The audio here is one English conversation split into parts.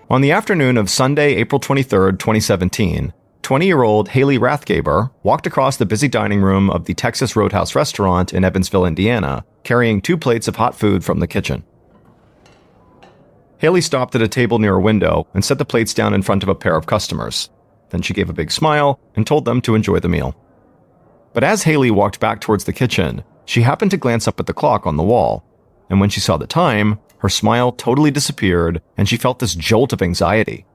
On the afternoon of Sunday, April 23, 2017, 20-year-old Haley Rathgaber walked across the busy dining room of the Texas Roadhouse restaurant in Evansville, Indiana, carrying 2 plates of hot food from the kitchen. Haley stopped at a table near a window and set the plates down in front of a pair of customers. Then she gave a big smile and told them to enjoy the meal. But as Haley walked back towards the kitchen, she happened to glance up at the clock on the wall, and when she saw the time, her smile totally disappeared and she felt this jolt of anxiety.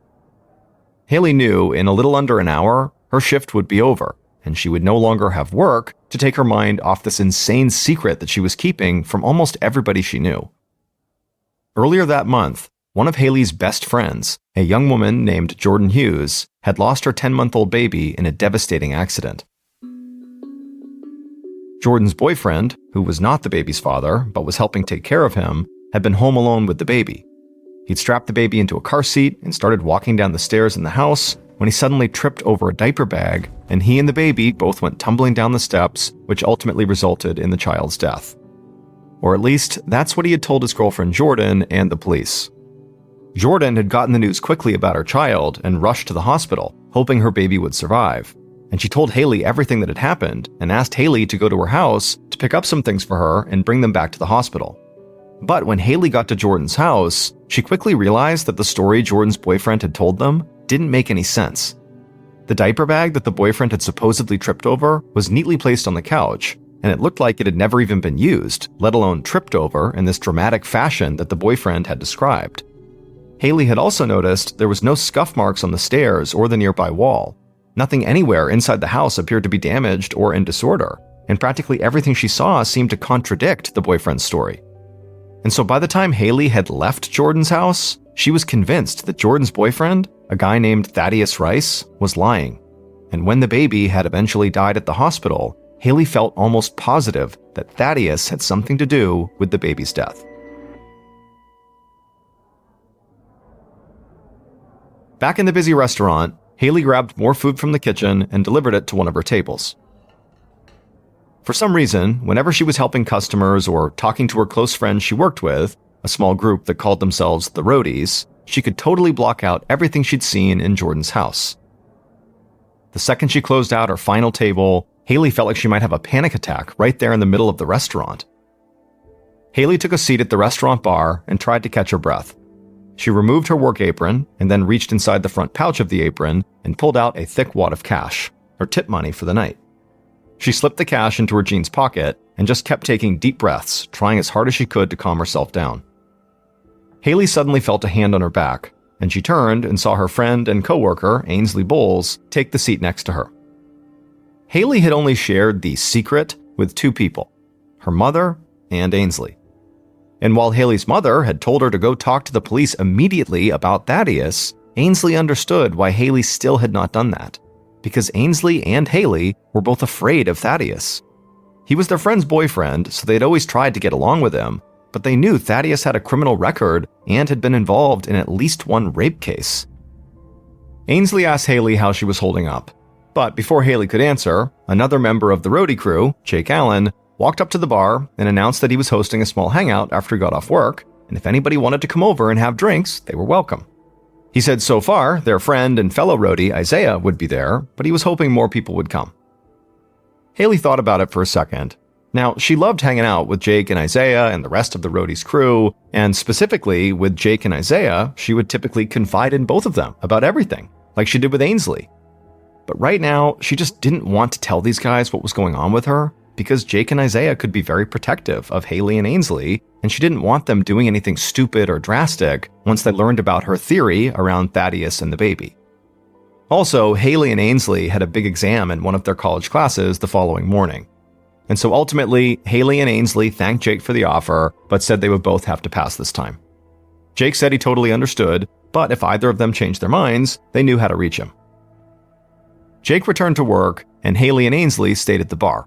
Haley knew in a little under an hour, her shift would be over, and she would no longer have work to take her mind off this insane secret that she was keeping from almost everybody she knew. Earlier that month, one of Haley's best friends, a young woman named Jordan Hughes, had lost her 10-month-old baby in a devastating accident. Jordan's boyfriend, who was not the baby's father but was helping take care of him, had been home alone with the baby. He'd strapped the baby into a car seat and started walking down the stairs in the house when he suddenly tripped over a diaper bag, and he and the baby both went tumbling down the steps, which ultimately resulted in the child's death. Or at least, that's what he had told his girlfriend Jordan and the police. Jordan had gotten the news quickly about her child and rushed to the hospital, hoping her baby would survive. And she told Haley everything that had happened and asked Haley to go to her house to pick up some things for her and bring them back to the hospital. But when Haley got to Jordan's house, she quickly realized that the story Jordan's boyfriend had told them didn't make any sense. The diaper bag that the boyfriend had supposedly tripped over was neatly placed on the couch, and it looked like it had never even been used, let alone tripped over in this dramatic fashion that the boyfriend had described. Haley had also noticed there was no scuff marks on the stairs or the nearby wall. Nothing anywhere inside the house appeared to be damaged or in disorder, and practically everything she saw seemed to contradict the boyfriend's story. And so by the time Haley had left Jordan's house, she was convinced that Jordan's boyfriend, a guy named Thaddeus Rice, was lying. And when the baby had eventually died at the hospital, Haley felt almost positive that Thaddeus had something to do with the baby's death. Back in the busy restaurant, Haley grabbed more food from the kitchen and delivered it to one of her tables. For some reason, whenever she was helping customers or talking to her close friends she worked with, a small group that called themselves the Roadies, she could totally block out everything she'd seen in Jordan's house. The second she closed out her final table, Haley felt like she might have a panic attack right there in the middle of the restaurant. Haley took a seat at the restaurant bar and tried to catch her breath. She removed her work apron and then reached inside the front pouch of the apron and pulled out a thick wad of cash, her tip money for the night. She slipped the cash into her jeans pocket and just kept taking deep breaths, trying as hard as she could to calm herself down. Haley suddenly felt a hand on her back, and she turned and saw her friend and coworker, Ainsley Bowles, take the seat next to her. Haley had only shared the secret with 2 people, her mother and Ainsley. And while Haley's mother had told her to go talk to the police immediately about Thaddeus, Ainsley understood why Haley still had not done that, because Ainsley and Haley were both afraid of Thaddeus. He was their friend's boyfriend, so they'd always tried to get along with him, but they knew Thaddeus had a criminal record and had been involved in at least one rape case. Ainsley asked Haley how she was holding up, but before Haley could answer, another member of the roadie crew, Jake Allen, walked up to the bar and announced that he was hosting a small hangout after he got off work, and if anybody wanted to come over and have drinks, they were welcome. He said so far, their friend and fellow roadie, Isaiah, would be there, but he was hoping more people would come. Haley thought about it for a second. Now, she loved hanging out with Jake and Isaiah and the rest of the roadie's crew, and specifically with Jake and Isaiah, she would typically confide in both of them about everything, like she did with Ainsley. But right now, she just didn't want to tell these guys what was going on with her, because Jake and Isaiah could be very protective of Haley and Ainsley, and she didn't want them doing anything stupid or drastic once they learned about her theory around Thaddeus and the baby. Also, Haley and Ainsley had a big exam in one of their college classes the following morning. And so ultimately, Haley and Ainsley thanked Jake for the offer, but said they would both have to pass this time. Jake said he totally understood, but if either of them changed their minds, they knew how to reach him. Jake returned to work, and Haley and Ainsley stayed at the bar.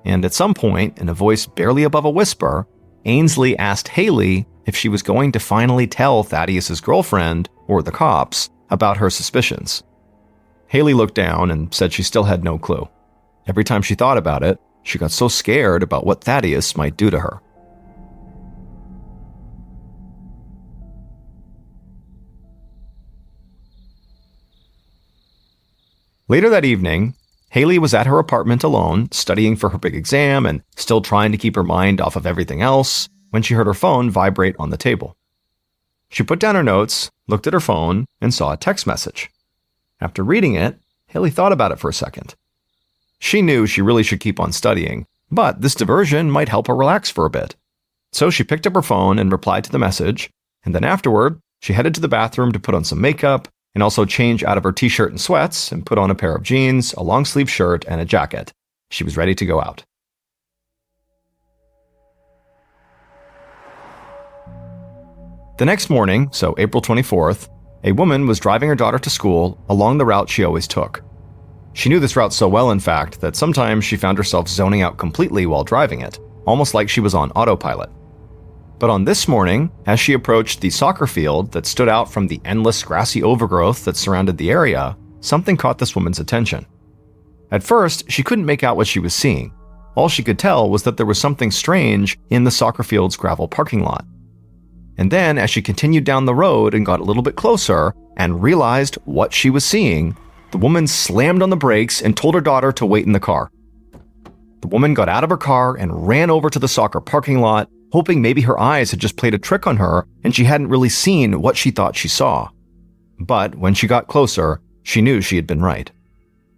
And at some point, in a voice barely above a whisper, Ainsley asked Haley if she was going to finally tell Thaddeus' girlfriend, or the cops, about her suspicions. Haley looked down and said she still had no clue. Every time she thought about it, she got so scared about what Thaddeus might do to her. Later that evening, Haley was at her apartment alone, studying for her big exam and still trying to keep her mind off of everything else, when she heard her phone vibrate on the table. She put down her notes, looked at her phone, and saw a text message. After reading it, Haley thought about it for a second. She knew she really should keep on studying, but this diversion might help her relax for a bit. So she picked up her phone and replied to the message, and then afterward, she headed to the bathroom to put on some makeup and also change out of her t-shirt and sweats and put on a pair of jeans, a long-sleeve shirt, and a jacket. She was ready to go out. The next morning, so April 24th, a woman was driving her daughter to school along the route she always took. She knew this route so well, in fact, that sometimes she found herself zoning out completely while driving it, almost like she was on autopilot. But on this morning, as she approached the soccer field that stood out from the endless grassy overgrowth that surrounded the area, something caught this woman's attention. At first, she couldn't make out what she was seeing. All she could tell was that there was something strange in the soccer field's gravel parking lot. And then, as she continued down the road and got a little bit closer and realized what she was seeing, the woman slammed on the brakes and told her daughter to wait in the car. The woman got out of her car and ran over to the soccer parking lot, hoping maybe her eyes had just played a trick on her and she hadn't really seen what she thought she saw. But when she got closer, she knew she had been right.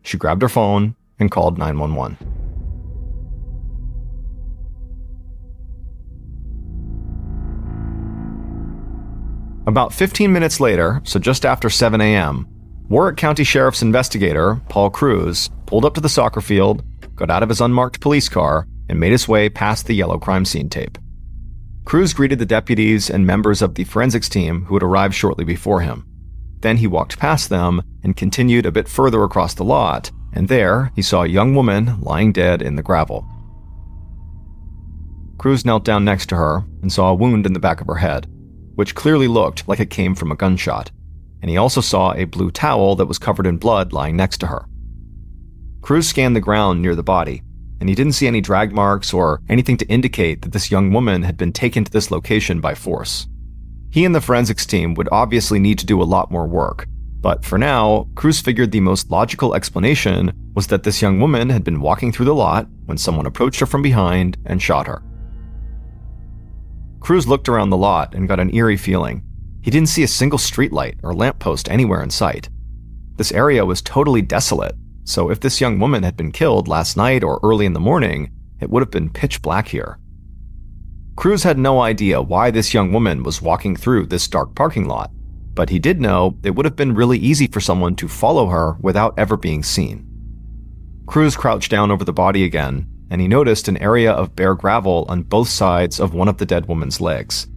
She grabbed her phone and called 911. About 15 minutes later, so just after 7 a.m., Warwick County Sheriff's investigator, Paul Cruz, pulled up to the soccer field, got out of his unmarked police car, and made his way past the yellow crime scene tape. Cruz greeted the deputies and members of the forensics team who had arrived shortly before him. Then he walked past them and continued a bit further across the lot, and there he saw a young woman lying dead in the gravel. Cruz knelt down next to her and saw a wound in the back of her head, which clearly looked like it came from a gunshot, and he also saw a blue towel that was covered in blood lying next to her. Cruz scanned the ground near the body, and he didn't see any drag marks or anything to indicate that this young woman had been taken to this location by force. He and the forensics team would obviously need to do a lot more work, but for now, Cruz figured the most logical explanation was that this young woman had been walking through the lot when someone approached her from behind and shot her. Cruz looked around the lot and got an eerie feeling. He didn't see a single streetlight or lamppost anywhere in sight. This area was totally desolate, so if this young woman had been killed last night or early in the morning, it would have been pitch black here. Cruz had no idea why this young woman was walking through this dark parking lot, but he did know it would have been really easy for someone to follow her without ever being seen. Cruz crouched down over the body again, and he noticed an area of bare gravel on both sides of one of the dead woman's legs.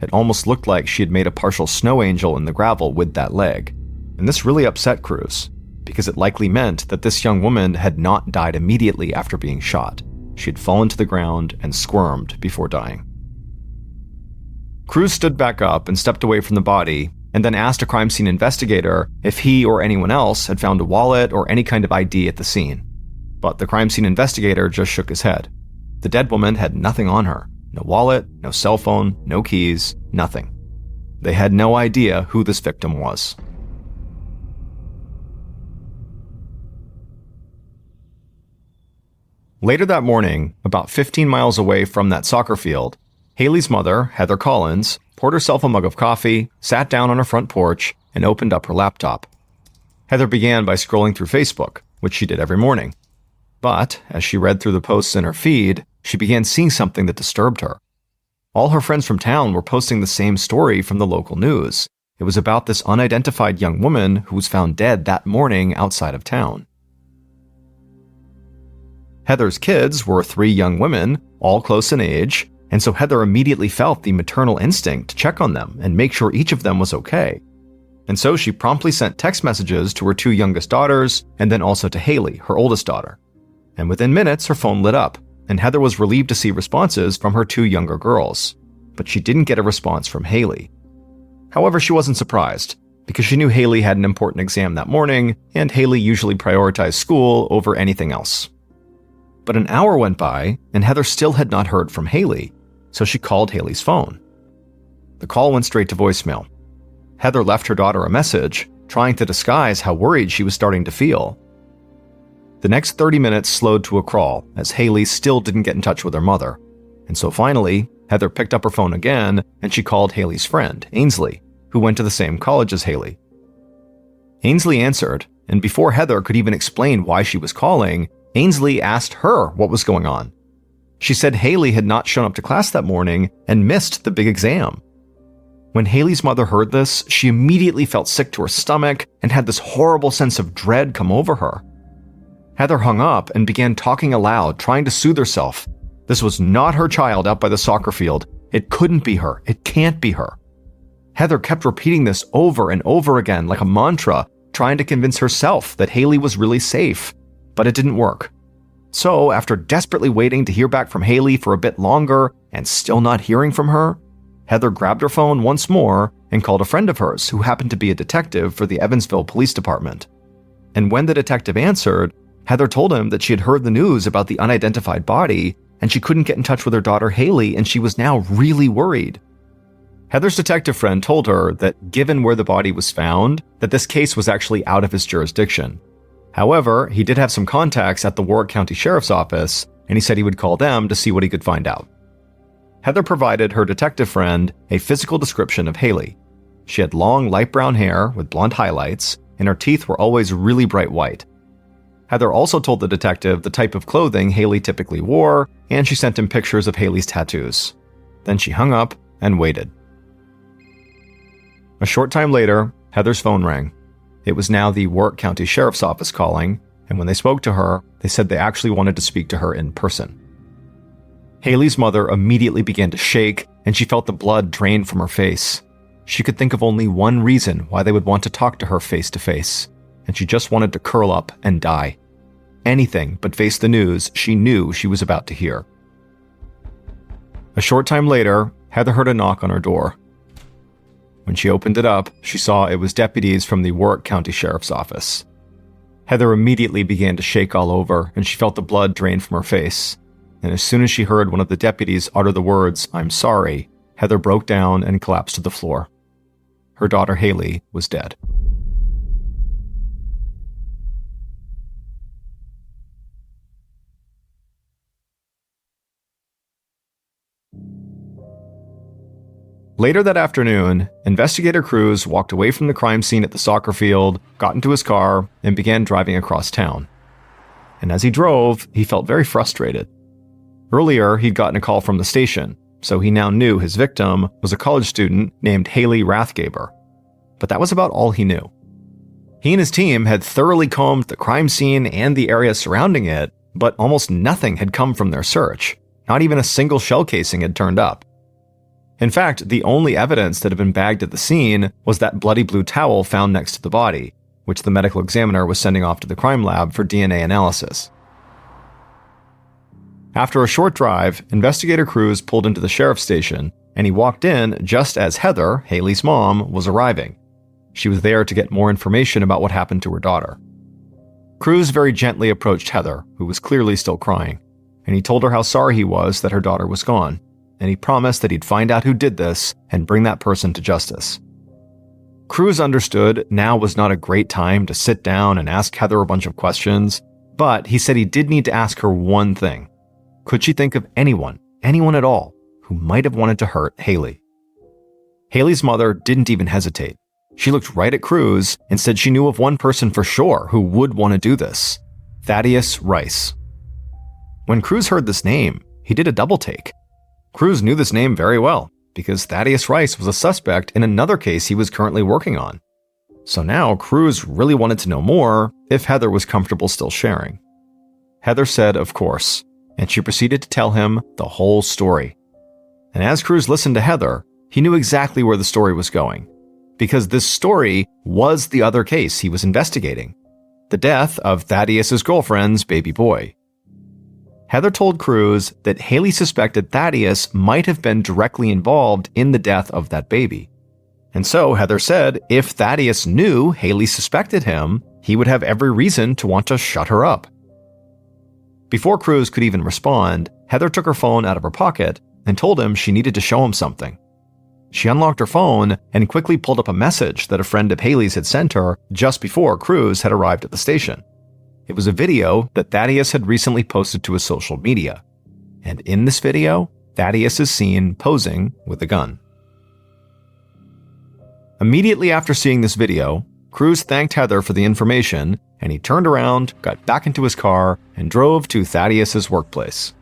It almost looked like she had made a partial snow angel in the gravel with that leg, and this really upset Cruz, because it likely meant that this young woman had not died immediately after being shot. She had fallen to the ground and squirmed before dying. Cruz stood back up and stepped away from the body, and then asked a crime scene investigator if he or anyone else had found a wallet or any kind of ID at the scene. But the crime scene investigator just shook his head. The dead woman had nothing on her. No wallet, no cell phone, no keys, nothing. They had no idea who this victim was. Later that morning, about 15 miles away from that soccer field, Haley's mother, Heather Collins, poured herself a mug of coffee, sat down on her front porch, and opened up her laptop. Heather began by scrolling through Facebook, which she did every morning. But, as she read through the posts in her feed, she began seeing something that disturbed her. All her friends from town were posting the same story from the local news. It was about this unidentified young woman who was found dead that morning outside of town. Heather's kids were 3 young women, all close in age, and so Heather immediately felt the maternal instinct to check on them and make sure each of them was okay. And so she promptly sent text messages to her 2 youngest daughters, and then also to Haley, her oldest daughter. And within minutes, her phone lit up, and Heather was relieved to see responses from her 2 younger girls. But she didn't get a response from Haley. However, she wasn't surprised, because she knew Haley had an important exam that morning, and Haley usually prioritized school over anything else. But an hour went by, and Heather still had not heard from Haley, so she called Haley's phone. The call went straight to voicemail. Heather left her daughter a message, trying to disguise how worried she was starting to feel, The next 30 minutes slowed to a crawl as Haley still didn't get in touch with her mother. And so finally, Heather picked up her phone again and she called Haley's friend, Ainsley, who went to the same college as Haley. Ainsley answered, and before Heather could even explain why she was calling, Ainsley asked her what was going on. She said Haley had not shown up to class that morning and missed the big exam. When Haley's mother heard this, she immediately felt sick to her stomach and had this horrible sense of dread come over her. Heather hung up and began talking aloud, trying to soothe herself. This was not her child out by the soccer field. It couldn't be her. It can't be her. Heather kept repeating this over and over again like a mantra, trying to convince herself that Haley was really safe, but it didn't work. So, after desperately waiting to hear back from Haley for a bit longer and still not hearing from her, Heather grabbed her phone once more and called a friend of hers who happened to be a detective for the Evansville Police Department. And when the detective answered, Heather told him that she had heard the news about the unidentified body and she couldn't get in touch with her daughter Haley, and she was now really worried. Heather's detective friend told her that given where the body was found, that this case was actually out of his jurisdiction. However, he did have some contacts at the Warwick County Sheriff's Office, and he said he would call them to see what he could find out. Heather provided her detective friend a physical description of Haley. She had long light brown hair with blonde highlights, and her teeth were always really bright white. Heather also told the detective the type of clothing Haley typically wore, and she sent him pictures of Haley's tattoos. Then she hung up and waited. A short time later, Heather's phone rang. It was now the Warwick County Sheriff's Office calling, and when they spoke to her, they said they actually wanted to speak to her in person. Haley's mother immediately began to shake, and she felt the blood drain from her face. She could think of only one reason why they would want to talk to her face to face, and she just wanted to curl up and die. Anything but face the news she knew she was about to hear. A short time later, Heather heard a knock on her door. When she opened it up, she saw it was deputies from the Warwick County Sheriff's Office. Heather immediately began to shake all over, and she felt the blood drain from her face. And as soon as she heard one of the deputies utter the words, "I'm sorry," Heather broke down and collapsed to the floor. Her daughter Haley was dead. Later that afternoon, investigator Cruz walked away from the crime scene at the soccer field, got into his car, and began driving across town. And as he drove, he felt very frustrated. Earlier, he'd gotten a call from the station, so he now knew his victim was a college student named Haley Rathgaber. But that was about all he knew. He and his team had thoroughly combed the crime scene and the area surrounding it, but almost nothing had come from their search. Not even a single shell casing had turned up. In fact, the only evidence that had been bagged at the scene was that bloody blue towel found next to the body, which the medical examiner was sending off to the crime lab for DNA analysis. After a short drive, investigator Cruz pulled into the sheriff's station, and he walked in just as Heather, Haley's mom, was arriving. She was there to get more information about what happened to her daughter. Cruz very gently approached Heather, who was clearly still crying, and he told her how sorry he was that her daughter was gone, and he promised that he'd find out who did this and bring that person to justice. Cruz understood now was not a great time to sit down and ask Heather a bunch of questions, but he said he did need to ask her one thing. Could she think of anyone at all, who might have wanted to hurt Haley? Haley's mother didn't even hesitate. She looked right at Cruz and said she knew of one person for sure who would want to do this: Thaddeus Rice. When Cruz heard this name, he did a double take. Cruz knew this name very well, because Thaddeus Rice was a suspect in another case he was currently working on. So now Cruz really wanted to know more if Heather was comfortable still sharing. Heather said, of course, and she proceeded to tell him the whole story. And as Cruz listened to Heather, he knew exactly where the story was going, because this story was the other case he was investigating: the death of Thaddeus's girlfriend's baby boy. Heather told Cruz that Haley suspected Thaddeus might have been directly involved in the death of that baby. And so Heather said if Thaddeus knew Haley suspected him, he would have every reason to want to shut her up. Before Cruz could even respond, Heather took her phone out of her pocket and told him she needed to show him something. She unlocked her phone and quickly pulled up a message that a friend of Haley's had sent her just before Cruz had arrived at the station. It was a video that Thaddeus had recently posted to his social media. And in this video, Thaddeus is seen posing with a gun. Immediately after seeing this video, Cruz thanked Heather for the information, and he turned around, got back into his car, and drove to Thaddeus's workplace.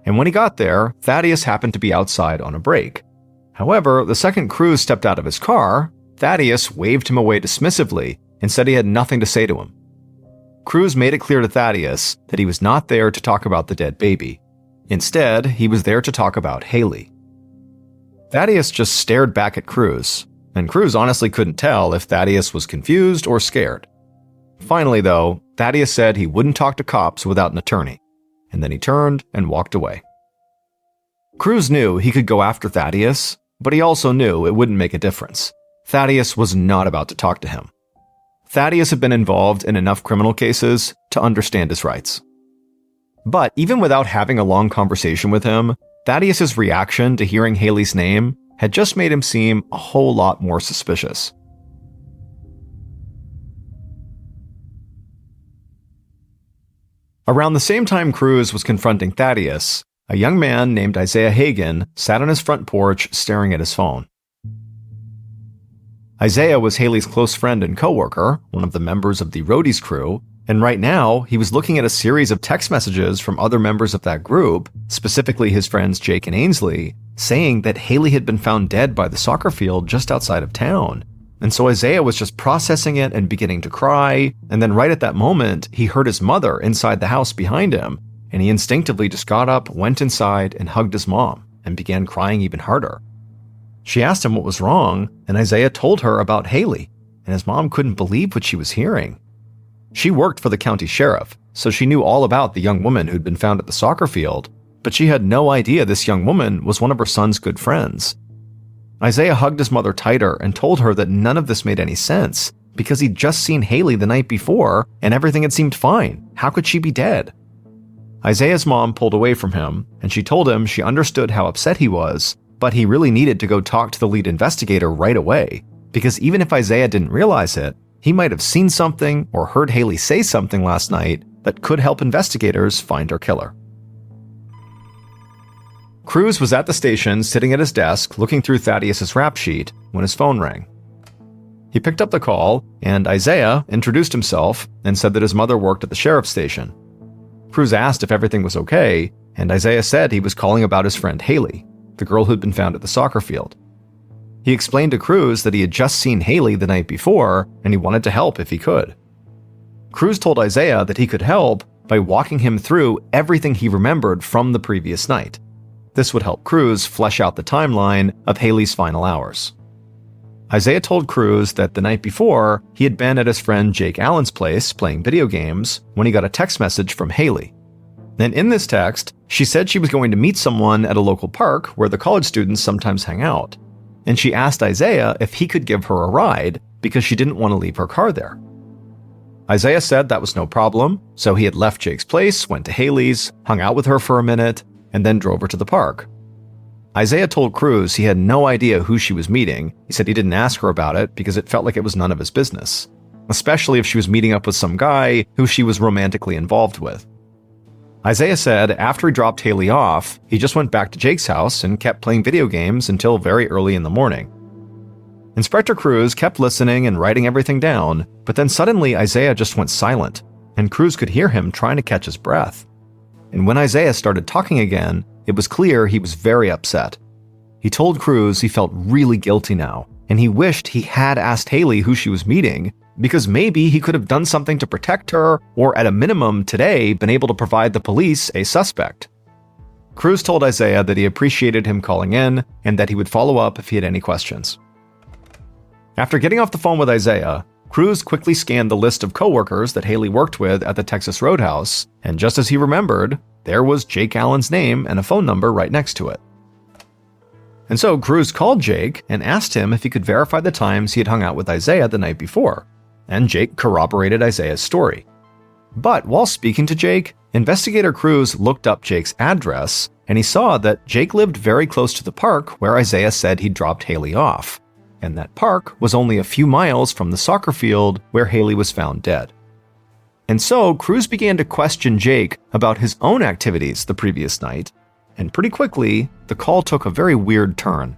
And when he got there, Thaddeus happened to be outside on a break. However, the second Cruz stepped out of his car, Thaddeus waved him away dismissively and said he had nothing to say to him. Cruz made it clear to Thaddeus that he was not there to talk about the dead baby. Instead, he was there to talk about Haley. Thaddeus just stared back at Cruz, and Cruz honestly couldn't tell if Thaddeus was confused or scared. Finally, though, Thaddeus said he wouldn't talk to cops without an attorney, and then he turned and walked away. Cruz knew he could go after Thaddeus, but he also knew it wouldn't make a difference. Thaddeus was not about to talk to him. Thaddeus had been involved in enough criminal cases to understand his rights. But even without having a long conversation with him, Thaddeus's reaction to hearing Haley's name had just made him seem a whole lot more suspicious. Around the same time Cruz was confronting Thaddeus, a young man named Isaiah Hagen sat on his front porch staring at his phone. Isaiah was Haley's close friend and coworker, one of the members of the Roadies crew, and right now he was looking at a series of text messages from other members of that group, specifically his friends Jake and Ainsley, saying that Haley had been found dead by the soccer field just outside of town. And so Isaiah was just processing it and beginning to cry, and then right at that moment, he heard his mother inside the house behind him, and he instinctively just got up, went inside, and hugged his mom, and began crying even harder. She asked him what was wrong, and Isaiah told her about Haley, and his mom couldn't believe what she was hearing. She worked for the county sheriff, so she knew all about the young woman who'd been found at the soccer field, but she had no idea this young woman was one of her son's good friends. Isaiah hugged his mother tighter and told her that none of this made any sense, because he'd just seen Haley the night before, and everything had seemed fine. How could she be dead? Isaiah's mom pulled away from him, and she told him she understood how upset he was, but he really needed to go talk to the lead investigator right away, because even if Isaiah didn't realize it, he might have seen something or heard Haley say something last night that could help investigators find her killer. Cruz was at the station sitting at his desk looking through Thaddeus's rap sheet when his phone rang. He picked up the call, and Isaiah introduced himself and said that his mother worked at the sheriff's station. Cruz asked if everything was okay, and Isaiah said he was calling about his friend Haley, the girl who'd been found at the soccer field. He explained to Cruz that he had just seen Haley the night before, and he wanted to help if he could. Cruz told Isaiah that he could help by walking him through everything he remembered from the previous night. This would help Cruz flesh out the timeline of Haley's final hours. Isaiah told Cruz that the night before, he had been at his friend Jake Allen's place playing video games when he got a text message from Haley. And in this text, she said she was going to meet someone at a local park where the college students sometimes hang out. And she asked Isaiah if he could give her a ride because she didn't want to leave her car there. Isaiah said that was no problem, so he had left Jake's place, went to Haley's, hung out with her for a minute, and then drove her to the park. Isaiah told Cruz he had no idea who she was meeting. He said he didn't ask her about it because it felt like it was none of his business, especially if she was meeting up with some guy who she was romantically involved with. Isaiah said after he dropped Haley off, he just went back to Jake's house and kept playing video games until very early in the morning. Inspector Cruz kept listening and writing everything down, but then suddenly Isaiah just went silent, and Cruz could hear him trying to catch his breath. And when Isaiah started talking again, it was clear he was very upset. He told Cruz he felt really guilty now, and he wished he had asked Haley who she was meeting, because maybe he could have done something to protect her, or at a minimum today been able to provide the police a suspect. Cruz told Isaiah that he appreciated him calling in, and that he would follow up if he had any questions. After getting off the phone with Isaiah, Cruz quickly scanned the list of coworkers that Haley worked with at the Texas Roadhouse, and just as he remembered, there was Jake Allen's name and a phone number right next to it. And so Cruz called Jake and asked him if he could verify the times he had hung out with Isaiah the night before, and Jake corroborated Isaiah's story. But while speaking to Jake, investigator Cruz looked up Jake's address, and he saw that Jake lived very close to the park where Isaiah said he'd dropped Haley off, and that park was only a few miles from the soccer field where Haley was found dead. And so Cruz began to question Jake about his own activities the previous night, and pretty quickly, the call took a very weird turn.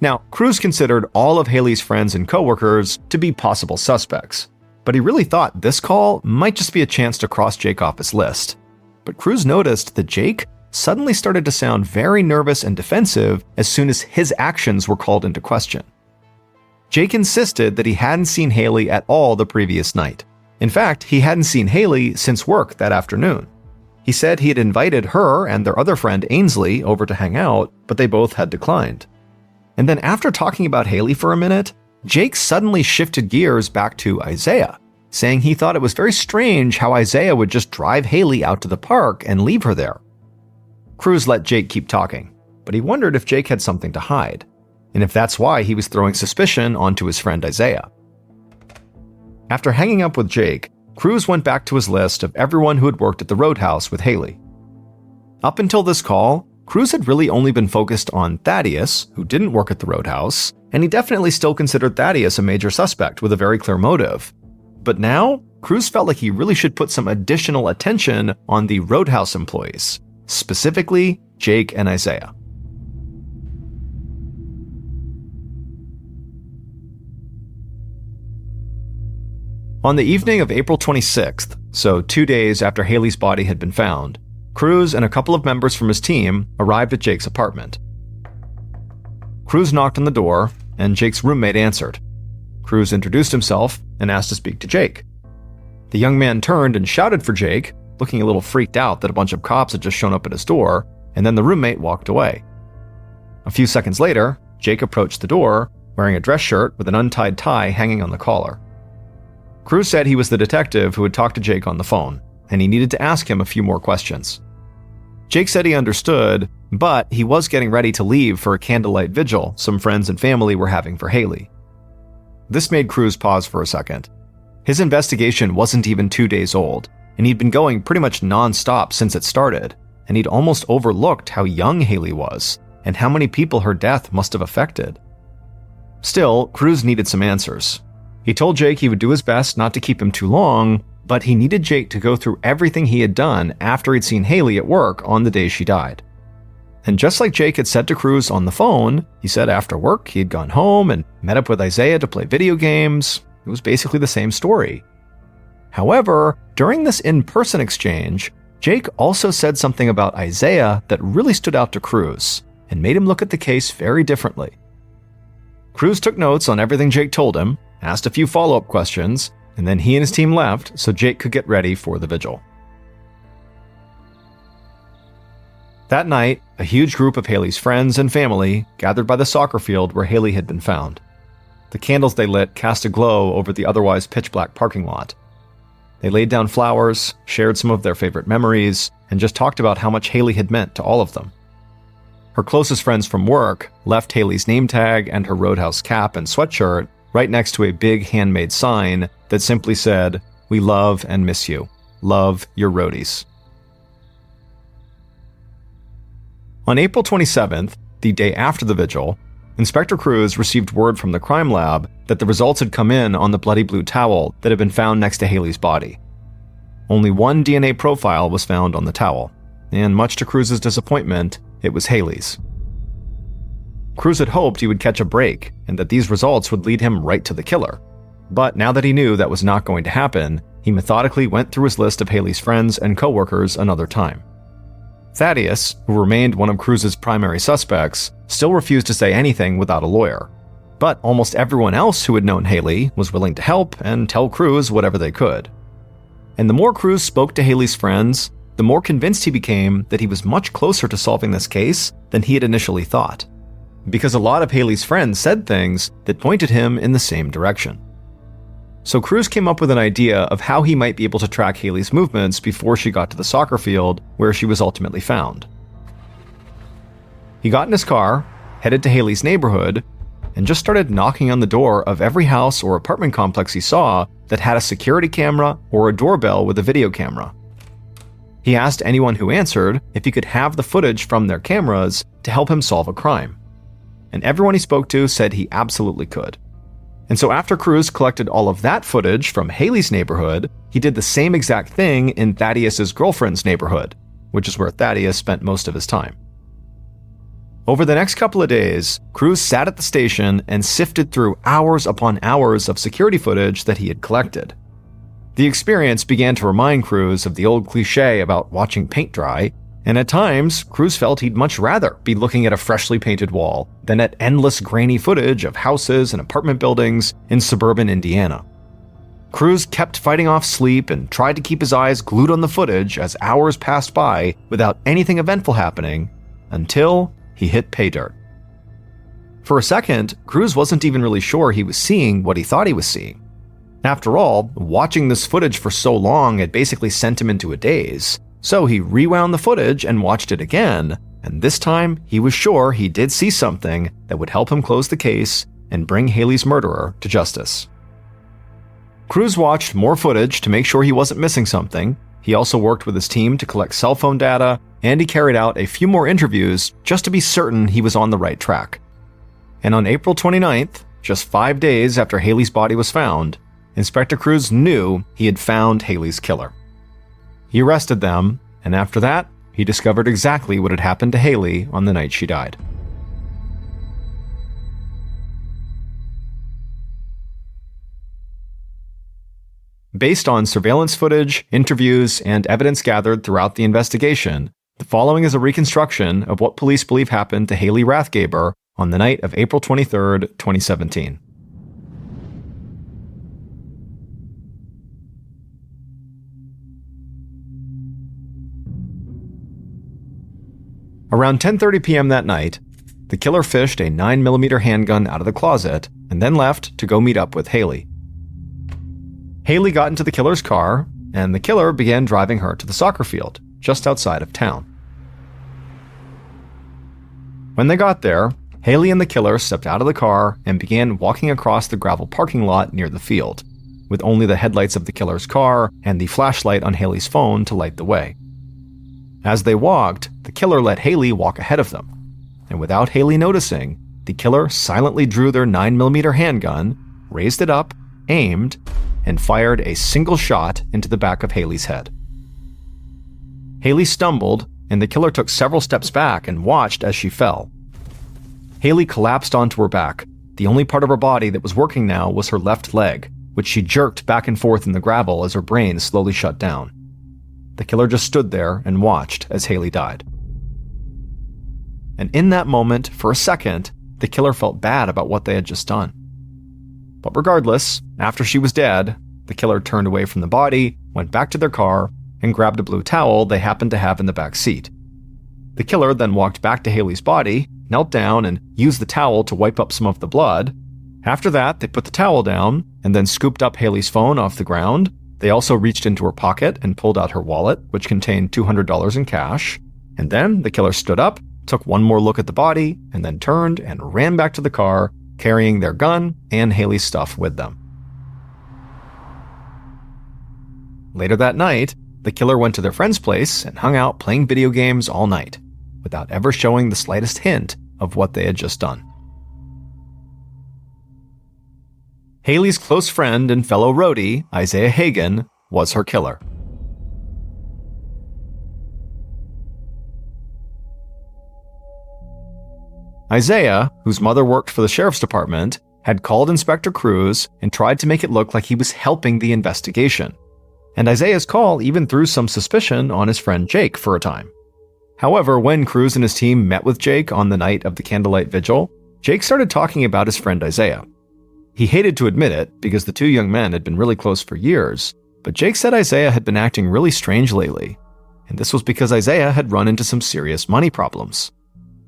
Now, Cruz considered all of Haley's friends and coworkers to be possible suspects, but he really thought this call might just be a chance to cross Jake off his list. But Cruz noticed that Jake suddenly started to sound very nervous and defensive as soon as his actions were called into question. Jake insisted that he hadn't seen Haley at all the previous night. In fact, he hadn't seen Haley since work that afternoon. He said he had invited her and their other friend Ainsley over to hang out, but they both had declined. And then after talking about Haley for a minute, Jake suddenly shifted gears back to Isaiah, saying he thought it was very strange how Isaiah would just drive Haley out to the park and leave her there. Cruz let Jake keep talking, but he wondered if Jake had something to hide, and if that's why he was throwing suspicion onto his friend Isaiah. After hanging up with Jake, Cruz went back to his list of everyone who had worked at the Roadhouse with Haley. Up until this call, Cruz had really only been focused on Thaddeus, who didn't work at the Roadhouse, and he definitely still considered Thaddeus a major suspect with a very clear motive. But now, Cruz felt like he really should put some additional attention on the Roadhouse employees, specifically Jake and Isaiah. On the evening of April 26th, so 2 days after Haley's body had been found, Cruz and a couple of members from his team arrived at Jake's apartment. Cruz knocked on the door, and Jake's roommate answered. Cruz introduced himself and asked to speak to Jake. The young man turned and shouted for Jake, looking a little freaked out that a bunch of cops had just shown up at his door, and then the roommate walked away. A few seconds later, Jake approached the door, wearing a dress shirt with an untied tie hanging on the collar. Cruz said he was the detective who had talked to Jake on the phone, and he needed to ask him a few more questions. Jake said he understood, but he was getting ready to leave for a candlelight vigil some friends and family were having for Haley. This made Cruz pause for a second. His investigation wasn't even 2 days old, and he'd been going pretty much non-stop since it started, and he'd almost overlooked how young Haley was, and how many people her death must have affected. Still, Cruz needed some answers. He told Jake he would do his best not to keep him too long, but he needed Jake to go through everything he had done after he'd seen Haley at work on the day she died. And just like Jake had said to Cruz on the phone, he said after work he had gone home and met up with Isaiah to play video games. It was basically the same story. However, during this in-person exchange, Jake also said something about Isaiah that really stood out to Cruz and made him look at the case very differently. Cruz took notes on everything Jake told him, asked a few follow-up questions, and then he and his team left so Jake could get ready for the vigil. That night, a huge group of Haley's friends and family gathered by the soccer field where Haley had been found. The candles they lit cast a glow over the otherwise pitch-black parking lot. They laid down flowers, shared some of their favorite memories, and just talked about how much Haley had meant to all of them. Her closest friends from work left Haley's name tag and her Roadhouse cap and sweatshirt right next to a big handmade sign that simply said, "We love and miss you. Love, your roadies." On April 27th, the day after the vigil, Inspector Cruz received word from the crime lab that the results had come in on the bloody blue towel that had been found next to Haley's body. Only one DNA profile was found on the towel, and much to Cruz's disappointment, it was Haley's. Cruz had hoped he would catch a break and that these results would lead him right to the killer. But now that he knew that was not going to happen, he methodically went through his list of Haley's friends and coworkers another time. Thaddeus, who remained one of Cruz's primary suspects, still refused to say anything without a lawyer. But almost everyone else who had known Haley was willing to help and tell Cruz whatever they could. And the more Cruz spoke to Haley's friends, the more convinced he became that he was much closer to solving this case than he had initially thought. Because a lot of Haley's friends said things that pointed him in the same direction. So Cruz came up with an idea of how he might be able to track Haley's movements before she got to the soccer field where she was ultimately found. He got in his car, headed to Haley's neighborhood, and just started knocking on the door of every house or apartment complex he saw that had a security camera or a doorbell with a video camera. He asked anyone who answered if he could have the footage from their cameras to help him solve a crime. And everyone he spoke to said he absolutely could. And so after Cruz collected all of that footage from Haley's neighborhood, he did the same exact thing in Thaddeus's girlfriend's neighborhood, which is where Thaddeus spent most of his time. Over the next couple of days, Cruz sat at the station and sifted through hours upon hours of security footage that he had collected. The experience began to remind Cruz of the old cliche about watching paint dry, and at times, Cruz felt he'd much rather be looking at a freshly painted wall than at endless grainy footage of houses and apartment buildings in suburban Indiana. Cruz kept fighting off sleep and tried to keep his eyes glued on the footage as hours passed by without anything eventful happening, until he hit pay dirt. For a second, Cruz wasn't even really sure he was seeing what he thought he was seeing. After all, watching this footage for so long had basically sent him into a daze, so he rewound the footage and watched it again, and this time he was sure he did see something that would help him close the case and bring Haley's murderer to justice. Cruz watched more footage to make sure he wasn't missing something. He also worked with his team to collect cell phone data, and he carried out a few more interviews just to be certain he was on the right track. And on April 29th, just 5 days after Haley's body was found, Inspector Cruz knew he had found Haley's killer. He arrested them, and after that, he discovered exactly what had happened to Haley on the night she died. Based on surveillance footage, interviews, and evidence gathered throughout the investigation, the following is a reconstruction of what police believe happened to Haley Rathgaber on the night of April 23, 2017. Around 10:30 p.m. that night, the killer fished a 9mm handgun out of the closet and then left to go meet up with Haley. Haley got into the killer's car, and the killer began driving her to the soccer field just outside of town. When they got there, Haley and the killer stepped out of the car and began walking across the gravel parking lot near the field, with only the headlights of the killer's car and the flashlight on Haley's phone to light the way. As they walked, the killer let Haley walk ahead of them, and without Haley noticing, the killer silently drew their 9mm handgun, raised it up, aimed, and fired a single shot into the back of Haley's head. Haley stumbled, and the killer took several steps back and watched as she fell. Haley collapsed onto her back. The only part of her body that was working now was her left leg, which she jerked back and forth in the gravel as her brain slowly shut down. The killer just stood there and watched as Haley died. And in that moment, for a second, the killer felt bad about what they had just done. But regardless, after she was dead, the killer turned away from the body, went back to their car, and grabbed a blue towel they happened to have in the back seat. The killer then walked back to Haley's body, knelt down, and used the towel to wipe up some of the blood. After that, they put the towel down, and then scooped up Haley's phone off the ground. They also reached into her pocket and pulled out her wallet, which contained $200 in cash. And then the killer stood up, took one more look at the body, and then turned and ran back to the car, carrying their gun and Haley's stuff with them. Later that night, the killer went to their friend's place and hung out playing video games all night, without ever showing the slightest hint of what they had just done. Haley's close friend and fellow roadie, Isaiah Hagen, was her killer. Isaiah, whose mother worked for the sheriff's department, had called Inspector Cruz and tried to make it look like he was helping the investigation. And Isaiah's call even threw some suspicion on his friend Jake for a time. However, when Cruz and his team met with Jake on the night of the candlelight vigil, Jake started talking about his friend Isaiah. He hated to admit it because the two young men had been really close for years, but Jake said Isaiah had been acting really strange lately, and this was because Isaiah had run into some serious money problems.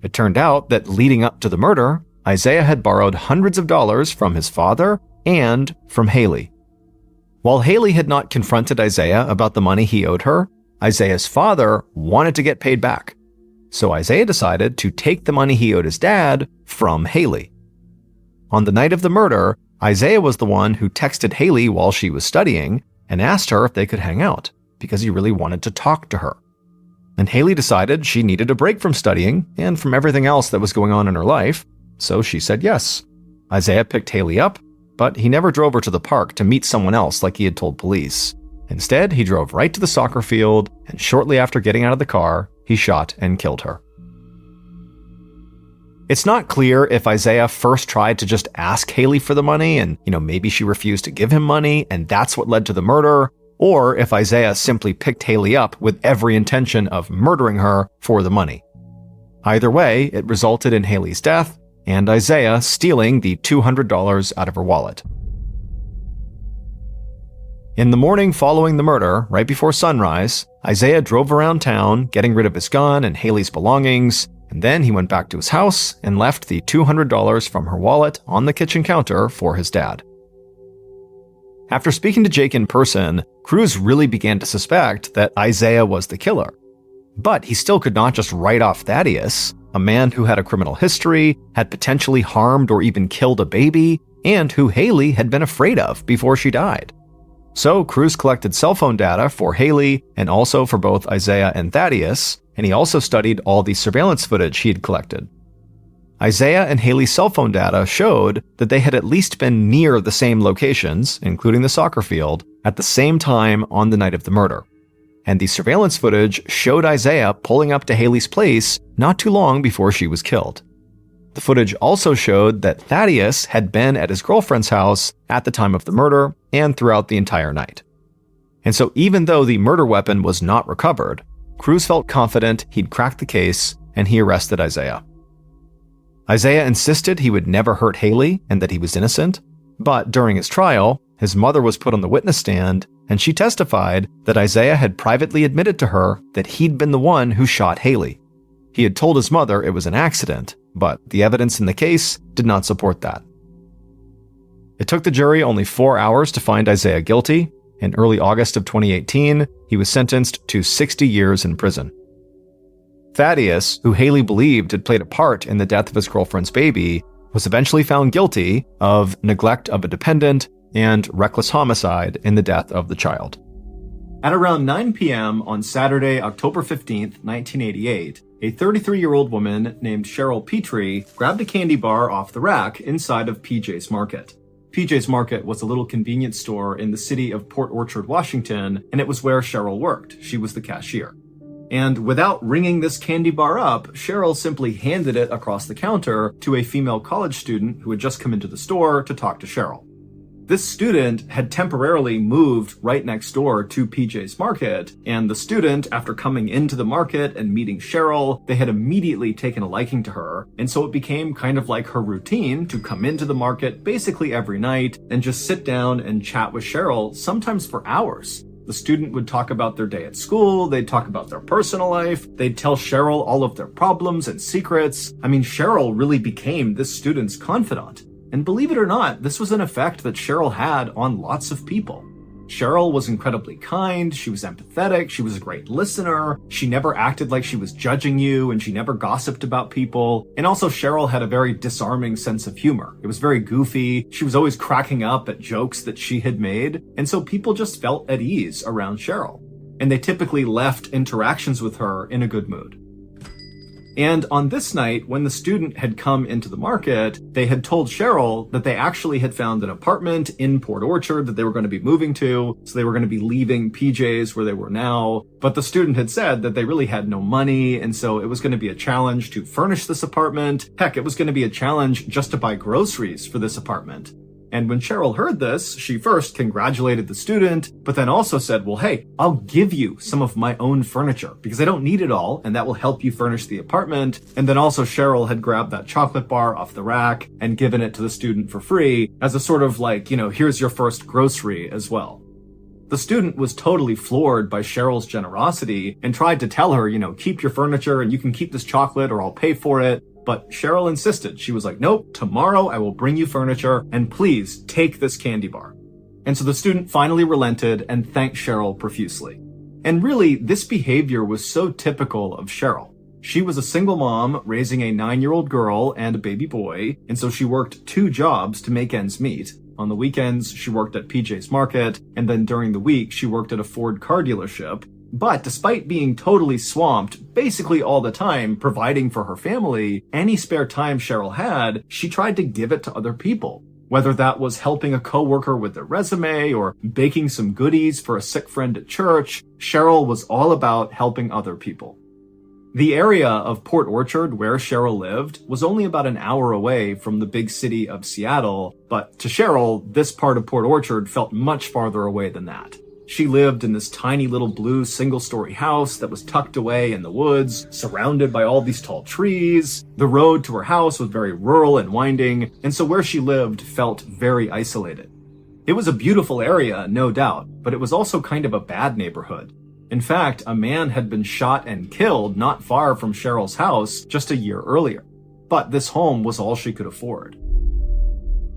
It turned out that leading up to the murder, Isaiah had borrowed hundreds of dollars from his father and from Haley. While Haley had not confronted Isaiah about the money he owed her, Isaiah's father wanted to get paid back. So Isaiah decided to take the money he owed his dad from Haley. On the night of the murder, Isaiah was the one who texted Haley while she was studying and asked her if they could hang out because he really wanted to talk to her. And Haley decided she needed a break from studying and from everything else that was going on in her life, so she said yes. Isaiah picked Haley up, but he never drove her to the park to meet someone else like he had told police. Instead, he drove right to the soccer field, and shortly after getting out of the car, he shot and killed her. It's not clear if Isaiah first tried to just ask Haley for the money and, maybe she refused to give him money and that's what led to the murder, or if Isaiah simply picked Haley up with every intention of murdering her for the money. Either way, it resulted in Haley's death and Isaiah stealing the $200 out of her wallet. In the morning following the murder, right before sunrise, Isaiah drove around town, getting rid of his gun and Haley's belongings, and then he went back to his house and left the $200 from her wallet on the kitchen counter for his dad. After speaking to Jake in person, Cruz really began to suspect that Isaiah was the killer. But he still could not just write off Thaddeus, a man who had a criminal history, had potentially harmed or even killed a baby, and who Haley had been afraid of before she died. So Cruz collected cell phone data for Haley and also for both Isaiah and Thaddeus, and he also studied all the surveillance footage he had collected. Isaiah and Haley's cell phone data showed that they had at least been near the same locations, including the soccer field, at the same time on the night of the murder. And the surveillance footage showed Isaiah pulling up to Haley's place not too long before she was killed. The footage also showed that Thaddeus had been at his girlfriend's house at the time of the murder and throughout the entire night. And so even though the murder weapon was not recovered, Cruz felt confident he'd cracked the case and he arrested Isaiah. Isaiah insisted he would never hurt Haley and that he was innocent, but during his trial, his mother was put on the witness stand and she testified that Isaiah had privately admitted to her that he'd been the one who shot Haley. He had told his mother it was an accident, but the evidence in the case did not support that. It took the jury only 4 hours to find Isaiah guilty. In early August of 2018, he was sentenced to 60 years in prison. Thaddeus, who Haley believed had played a part in the death of his girlfriend's baby, was eventually found guilty of neglect of a dependent and reckless homicide in the death of the child. At around 9 p.m. on Saturday, October 15th, 1988, a 33-year-old woman named Cheryl Petrie grabbed a candy bar off the rack inside of PJ's Market. PJ's Market was a little convenience store in the city of Port Orchard, Washington, and it was where Cheryl worked. She was the cashier. And without ringing this candy bar up, Cheryl simply handed it across the counter to a female college student who had just come into the store to talk to Cheryl. This student had temporarily moved right next door to PJ's Market, and the student, after coming into the market and meeting Cheryl, they had immediately taken a liking to her, and so it became kind of like her routine to come into the market basically every night and just sit down and chat with Cheryl, sometimes for hours. The student would talk about their day at school, they'd talk about their personal life, they'd tell Cheryl all of their problems and secrets. I mean, Cheryl really became this student's confidant. And believe it or not, this was an effect that Cheryl had on lots of people. Cheryl was incredibly kind, she was empathetic, she was a great listener, she never acted like she was judging you, and she never gossiped about people. And also Cheryl had a very disarming sense of humor. It was very goofy, she was always cracking up at jokes that she had made, and so people just felt at ease around Cheryl. And they typically left interactions with her in a good mood. And on this night, when the student had come into the market, they had told Cheryl that they actually had found an apartment in Port Orchard that they were going to be moving to, so they were going to be leaving PJ's where they were now. But the student had said that they really had no money, and so it was going to be a challenge to furnish this apartment. Heck, it was going to be a challenge just to buy groceries for this apartment. And when Cheryl heard this, she first congratulated the student, but then also said, well, hey, I'll give you some of my own furniture because I don't need it all, and that will help you furnish the apartment. And then also Cheryl had grabbed that chocolate bar off the rack and given it to the student for free as a sort of like, here's your first grocery as well. The student was totally floored by Cheryl's generosity and tried to tell her, keep your furniture and you can keep this chocolate or I'll pay for it. But Cheryl insisted. She was like, nope, tomorrow I will bring you furniture and please take this candy bar. And so the student finally relented and thanked Cheryl profusely. And really, this behavior was so typical of Cheryl. She was a single mom raising a 9-year-old girl and a baby boy, and so she worked 2 jobs to make ends meet. On the weekends, she worked at PJ's Market, and then during the week, she worked at a Ford car dealership. But despite being totally swamped basically all the time providing for her family, any spare time Cheryl had, she tried to give it to other people. Whether that was helping a coworker with their resume or baking some goodies for a sick friend at church, Cheryl was all about helping other people. The area of Port Orchard where Cheryl lived was only about an hour away from the big city of Seattle, but to Cheryl, this part of Port Orchard felt much farther away than that. She lived in this tiny little blue single-story house that was tucked away in the woods, surrounded by all these tall trees. The road to her house was very rural and winding, and so where she lived felt very isolated. It was a beautiful area, no doubt, but it was also kind of a bad neighborhood. In fact, a man had been shot and killed not far from Cheryl's house just a year earlier. But this home was all she could afford.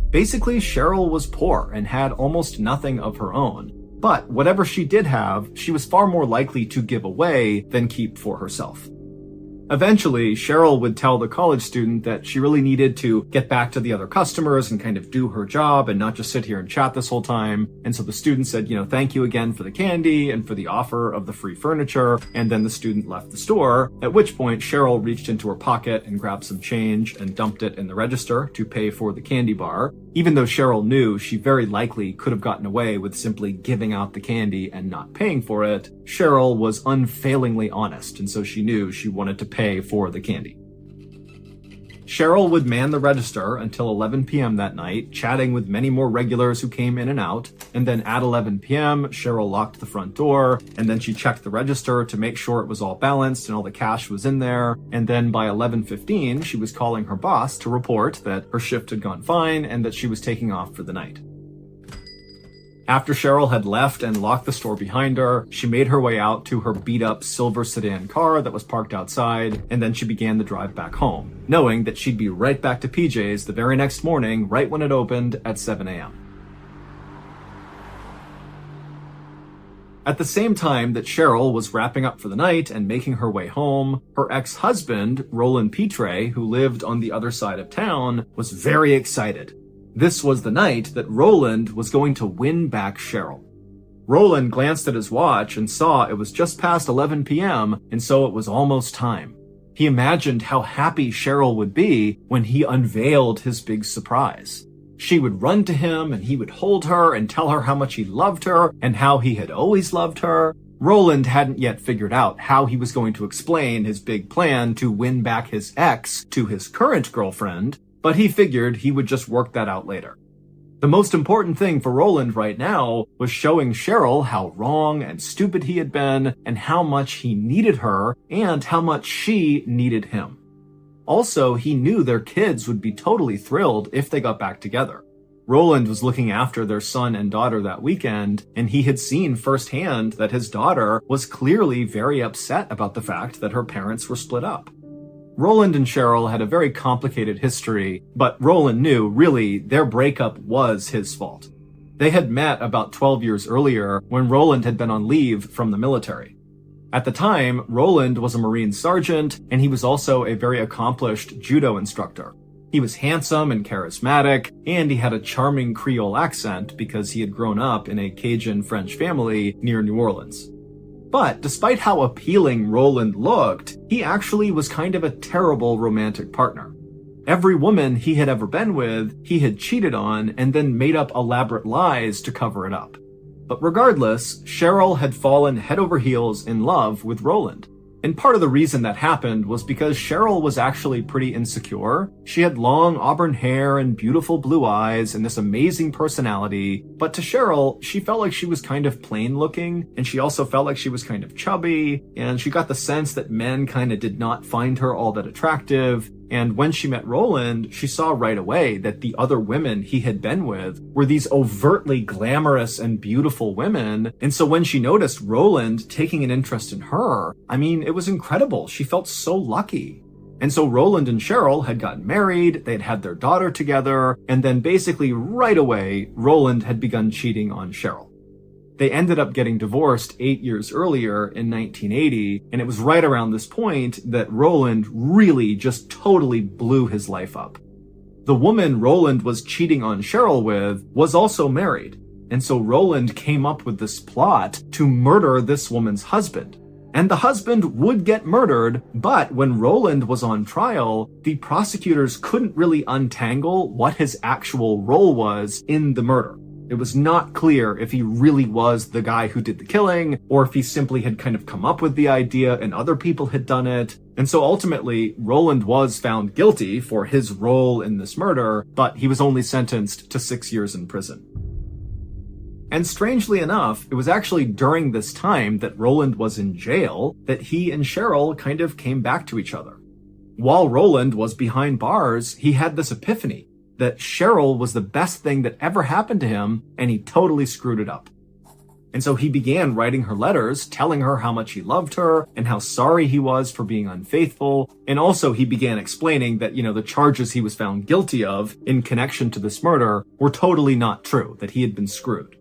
Basically, Cheryl was poor and had almost nothing of her own. But whatever she did have, she was far more likely to give away than keep for herself. Eventually, Cheryl would tell the college student that she really needed to get back to the other customers and kind of do her job and not just sit here and chat this whole time. And so the student said, thank you again for the candy and for the offer of the free furniture. And then the student left the store, at which point Cheryl reached into her pocket and grabbed some change and dumped it in the register to pay for the candy bar. Even though Cheryl knew she very likely could have gotten away with simply giving out the candy and not paying for it, Cheryl was unfailingly honest, and so she knew she wanted to pay for the candy. Cheryl would man the register until 11 p.m. that night, chatting with many more regulars who came in and out, and then at 11 p.m., Cheryl locked the front door, and then she checked the register to make sure it was all balanced and all the cash was in there, and then by 11:15, she was calling her boss to report that her shift had gone fine and that she was taking off for the night. After Cheryl had left and locked the store behind her, she made her way out to her beat-up silver sedan car that was parked outside, and then she began the drive back home, knowing that she'd be right back to PJ's the very next morning, right when it opened at 7 a.m. At the same time that Cheryl was wrapping up for the night and making her way home, her ex-husband, Roland Pitre, who lived on the other side of town, was very excited. This was the night that Roland was going to win back Cheryl. Roland glanced at his watch and saw it was just past 11 p.m., and so it was almost time. He imagined how happy Cheryl would be when he unveiled his big surprise. She would run to him and he would hold her and tell her how much he loved her and how he had always loved her. Roland hadn't yet figured out how he was going to explain his big plan to win back his ex to his current girlfriend, but he figured he would just work that out later. The most important thing for Roland right now was showing Cheryl how wrong and stupid he had been and how much he needed her and how much she needed him. Also, he knew their kids would be totally thrilled if they got back together. Roland was looking after their son and daughter that weekend, and he had seen firsthand that his daughter was clearly very upset about the fact that her parents were split up. Roland and Cheryl had a very complicated history, but Roland knew, really, their breakup was his fault. They had met about 12 years earlier when Roland had been on leave from the military. At the time, Roland was a Marine sergeant, and he was also a very accomplished judo instructor. He was handsome and charismatic, and he had a charming Creole accent because he had grown up in a Cajun French family near New Orleans. But despite how appealing Roland looked, he actually was kind of a terrible romantic partner. Every woman he had ever been with, he had cheated on and then made up elaborate lies to cover it up. But regardless, Cheryl had fallen head over heels in love with Roland. And part of the reason that happened was because Cheryl was actually pretty insecure. She had long auburn hair and beautiful blue eyes and this amazing personality. But to Cheryl, she felt like she was kind of plain looking, and she also felt like she was kind of chubby, and she got the sense that men kind of did not find her all that attractive. And when she met Roland, she saw right away that the other women he had been with were these overtly glamorous and beautiful women. And so when she noticed Roland taking an interest in her, it was incredible. She felt so lucky. And so Roland and Cheryl had gotten married, they'd had their daughter together, and then basically right away, Roland had begun cheating on Cheryl. They ended up getting divorced 8 years earlier in 1980, and it was right around this point that Roland really just totally blew his life up. The woman Roland was cheating on Cheryl with was also married, and so Roland came up with this plot to murder this woman's husband. And the husband would get murdered, but when Roland was on trial, the prosecutors couldn't really untangle what his actual role was in the murder. It was not clear if he really was the guy who did the killing, or if he simply had kind of come up with the idea and other people had done it. And so ultimately, Roland was found guilty for his role in this murder, but he was only sentenced to 6 years in prison. And strangely enough, it was actually during this time that Roland was in jail that he and Cheryl kind of came back to each other. While Roland was behind bars, he had this epiphany that Cheryl was the best thing that ever happened to him, and he totally screwed it up. And so he began writing her letters, telling her how much he loved her and how sorry he was for being unfaithful. And also he began explaining that, the charges he was found guilty of in connection to this murder were totally not true, that he had been screwed.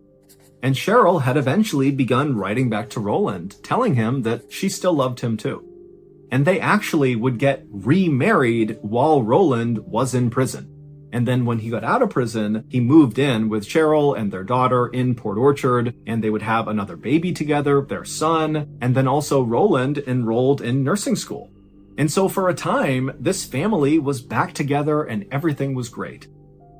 And Cheryl had eventually begun writing back to Roland, telling him that she still loved him too. And they actually would get remarried while Roland was in prison. And then when he got out of prison, he moved in with Cheryl and their daughter in Port Orchard, and they would have another baby together, their son, and then also Roland enrolled in nursing school. And so for a time, this family was back together and everything was great.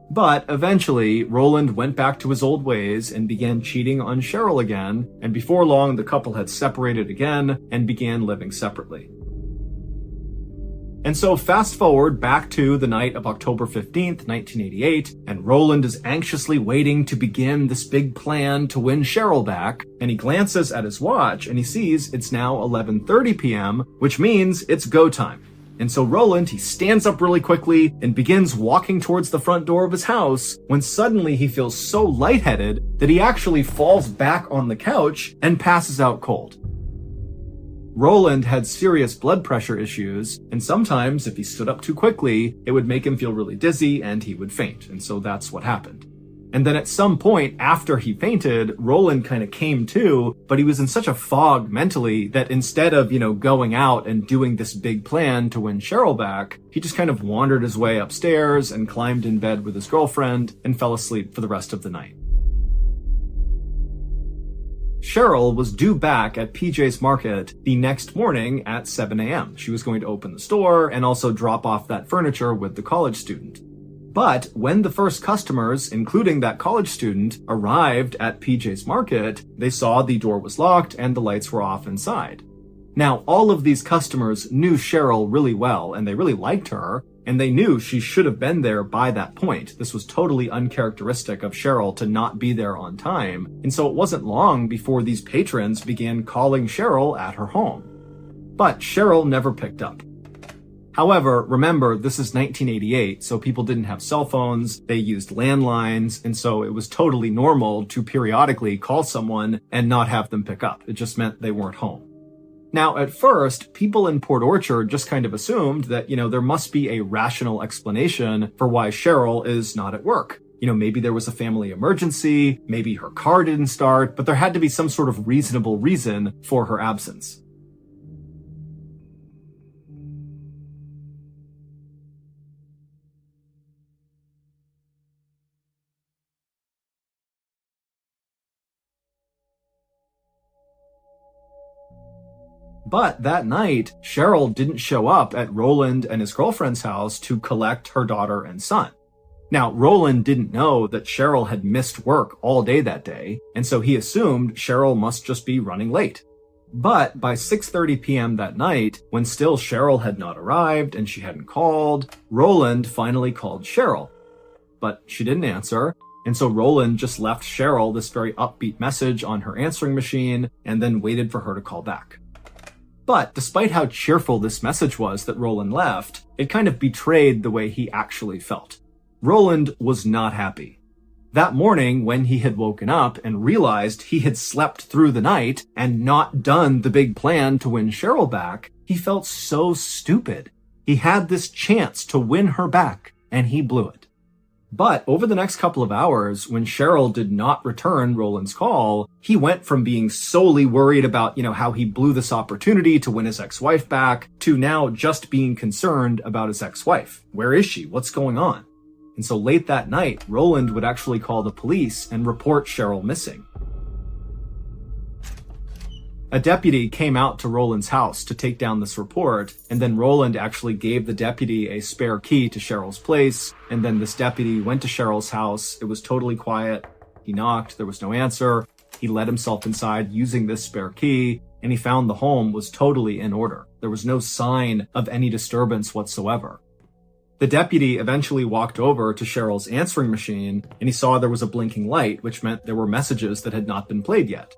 But eventually, Roland went back to his old ways and began cheating on Cheryl again, and before long, the couple had separated again and began living separately. And so fast forward back to the night of October 15th, 1988, and Roland is anxiously waiting to begin this big plan to win Cheryl back, and he glances at his watch and he sees it's now 11:30 p.m., which means it's go time. And so Roland, he stands up really quickly and begins walking towards the front door of his house when suddenly he feels so lightheaded that he actually falls back on the couch and passes out cold. Roland had serious blood pressure issues, and sometimes if he stood up too quickly, it would make him feel really dizzy and he would faint, and so that's what happened. And then at some point after he fainted, Roland kind of came to, but he was in such a fog mentally that instead of, going out and doing this big plan to win Cheryl back, he just kind of wandered his way upstairs and climbed in bed with his girlfriend and fell asleep for the rest of the night. Cheryl was due back at PJ's Market the next morning at 7 a.m. She was going to open the store and also drop off that furniture with the college student. But when the first customers, including that college student, arrived at PJ's Market, they saw the door was locked and the lights were off inside. Now, all of these customers knew Cheryl really well and they really liked her, and they knew she should have been there by that point. This was totally uncharacteristic of Cheryl to not be there on time, and so it wasn't long before these patrons began calling Cheryl at her home. But Cheryl never picked up. However, remember, this is 1988, so people didn't have cell phones, they used landlines, and so it was totally normal to periodically call someone and not have them pick up. It just meant they weren't home. Now, at first, people in Port Orchard just kind of assumed that, there must be a rational explanation for why Cheryl is not at work. Maybe there was a family emergency, maybe her car didn't start, but there had to be some sort of reasonable reason for her absence. But that night, Cheryl didn't show up at Roland and his girlfriend's house to collect her daughter and son. Now, Roland didn't know that Cheryl had missed work all day that day, and so he assumed Cheryl must just be running late. But by 6:30 p.m. that night, when still Cheryl had not arrived and she hadn't called, Roland finally called Cheryl. But she didn't answer, and so Roland just left Cheryl this very upbeat message on her answering machine and then waited for her to call back. But despite how cheerful this message was that Roland left, it kind of betrayed the way he actually felt. Roland was not happy. That morning, when he had woken up and realized he had slept through the night and not done the big plan to win Cheryl back, he felt so stupid. He had this chance to win her back, and he blew it. But over the next couple of hours, when Cheryl did not return Roland's call, he went from being solely worried about, how he blew this opportunity to win his ex-wife back, to now just being concerned about his ex-wife. Where is she? What's going on? And so late that night, Roland would actually call the police and report Cheryl missing. A deputy came out to Roland's house to take down this report, and then Roland actually gave the deputy a spare key to Cheryl's place, and then this deputy went to Cheryl's house. It was totally quiet. He knocked, there was no answer. He let himself inside using this spare key, and he found the home was totally in order. There was no sign of any disturbance whatsoever. The deputy eventually walked over to Cheryl's answering machine, and he saw there was a blinking light, which meant there were messages that had not been played yet.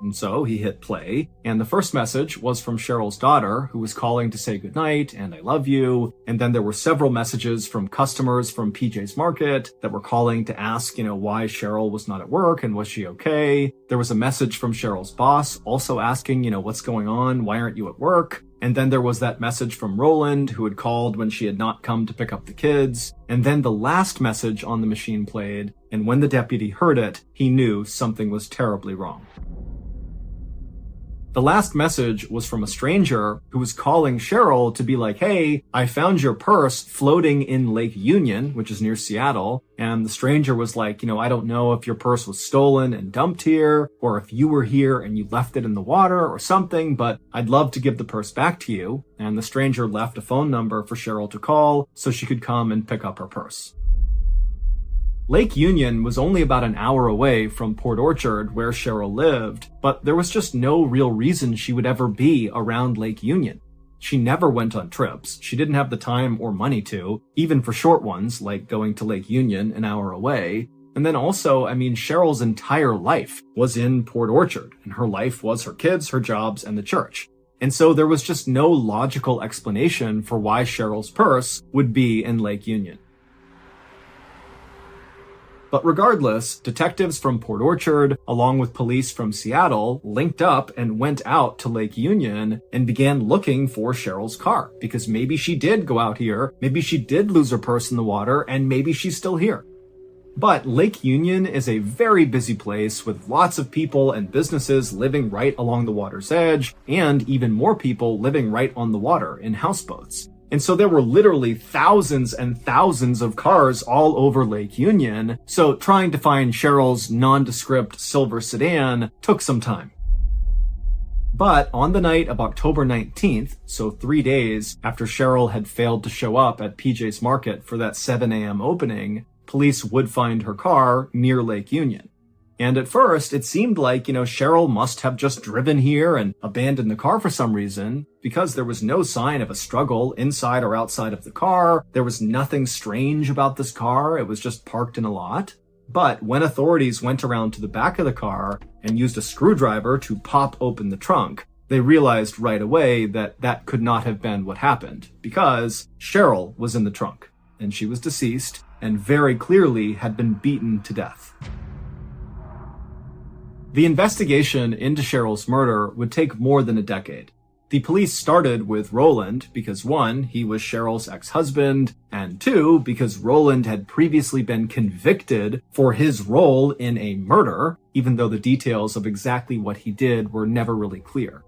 And so he hit play, and the first message was from Cheryl's daughter, who was calling to say goodnight and I love you. And then there were several messages from customers from PJ's Market that were calling to ask, why Cheryl was not at work and was she okay. There was a message from Cheryl's boss also asking, what's going on? Why aren't you at work? And then there was that message from Roland, who had called when she had not come to pick up the kids. And then the last message on the machine played, and when the deputy heard it, he knew something was terribly wrong. The last message was from a stranger who was calling Cheryl to be like, hey, I found your purse floating in Lake Union, which is near Seattle. And the stranger was like, I don't know if your purse was stolen and dumped here, or if you were here and you left it in the water or something, but I'd love to give the purse back to you. And the stranger left a phone number for Cheryl to call so she could come and pick up her purse. Lake Union was only about an hour away from Port Orchard, where Cheryl lived, but there was just no real reason she would ever be around Lake Union. She never went on trips. She didn't have the time or money to, even for short ones, like going to Lake Union an hour away. And then also, Cheryl's entire life was in Port Orchard, and her life was her kids, her jobs, and the church. And so there was just no logical explanation for why Cheryl's purse would be in Lake Union. But regardless, detectives from Port Orchard, along with police from Seattle, linked up and went out to Lake Union and began looking for Cheryl's car, because maybe she did go out here, maybe she did lose her purse in the water, and maybe she's still here. But Lake Union is a very busy place with lots of people and businesses living right along the water's edge, and even more people living right on the water in houseboats. And so there were literally thousands and thousands of cars all over Lake Union, so trying to find Cheryl's nondescript silver sedan took some time. But on the night of October 19th, so 3 days after Cheryl had failed to show up at PJ's Market for that 7 a.m. opening, police would find her car near Lake Union. And at first, it seemed like, Cheryl must have just driven here and abandoned the car for some reason, because there was no sign of a struggle inside or outside of the car. There was nothing strange about this car. It was just parked in a lot. But when authorities went around to the back of the car and used a screwdriver to pop open the trunk, they realized right away that that could not have been what happened, because Cheryl was in the trunk, and she was deceased, and very clearly had been beaten to death. The investigation into Cheryl's murder would take more than a decade. The police started with Roland because 1, he was Cheryl's ex-husband, and 2, because Roland had previously been convicted for his role in a murder, even though the details of exactly what he did were never really clear.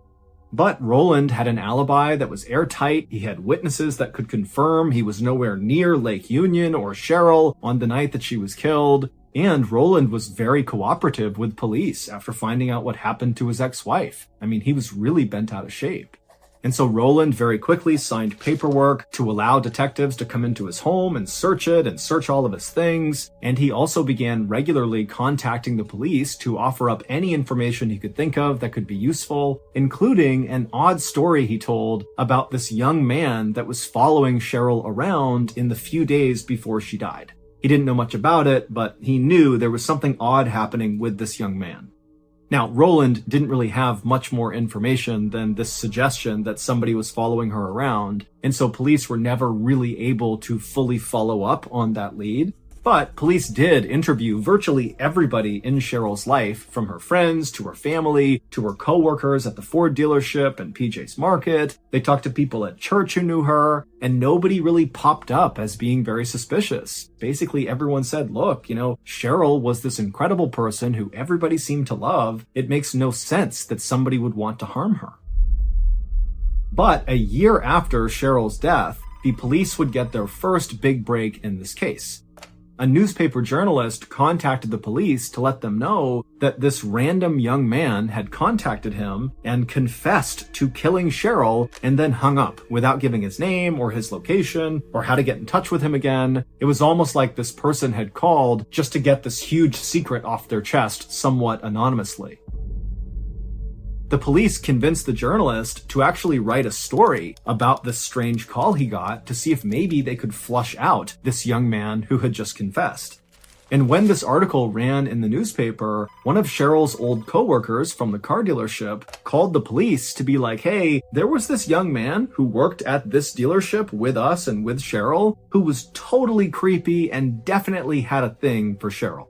But Roland had an alibi that was airtight. He had witnesses that could confirm he was nowhere near Lake Union or Cheryl on the night that she was killed. And Roland was very cooperative with police after finding out what happened to his ex-wife. He was really bent out of shape. And so Roland very quickly signed paperwork to allow detectives to come into his home and search it and search all of his things. And he also began regularly contacting the police to offer up any information he could think of that could be useful, including an odd story he told about this young man that was following Cheryl around in the few days before she died. He didn't know much about it, but he knew there was something odd happening with this young man. Now, Roland didn't really have much more information than this suggestion that somebody was following her around, and so police were never really able to fully follow up on that lead. But police did interview virtually everybody in Cheryl's life, from her friends to her family to her coworkers at the Ford dealership and PJ's Market. They talked to people at church who knew her, and nobody really popped up as being very suspicious. Basically, everyone said, look, Cheryl was this incredible person who everybody seemed to love. It makes no sense that somebody would want to harm her. But a year after Cheryl's death, the police would get their first big break in this case. A newspaper journalist contacted the police to let them know that this random young man had contacted him and confessed to killing Cheryl and then hung up without giving his name or his location or how to get in touch with him again. It was almost like this person had called just to get this huge secret off their chest somewhat anonymously. The police convinced the journalist to actually write a story about this strange call he got to see if maybe they could flush out this young man who had just confessed. And when this article ran in the newspaper, one of Cheryl's old coworkers from the car dealership called the police to be like, hey, there was this young man who worked at this dealership with us and with Cheryl who was totally creepy and definitely had a thing for Cheryl.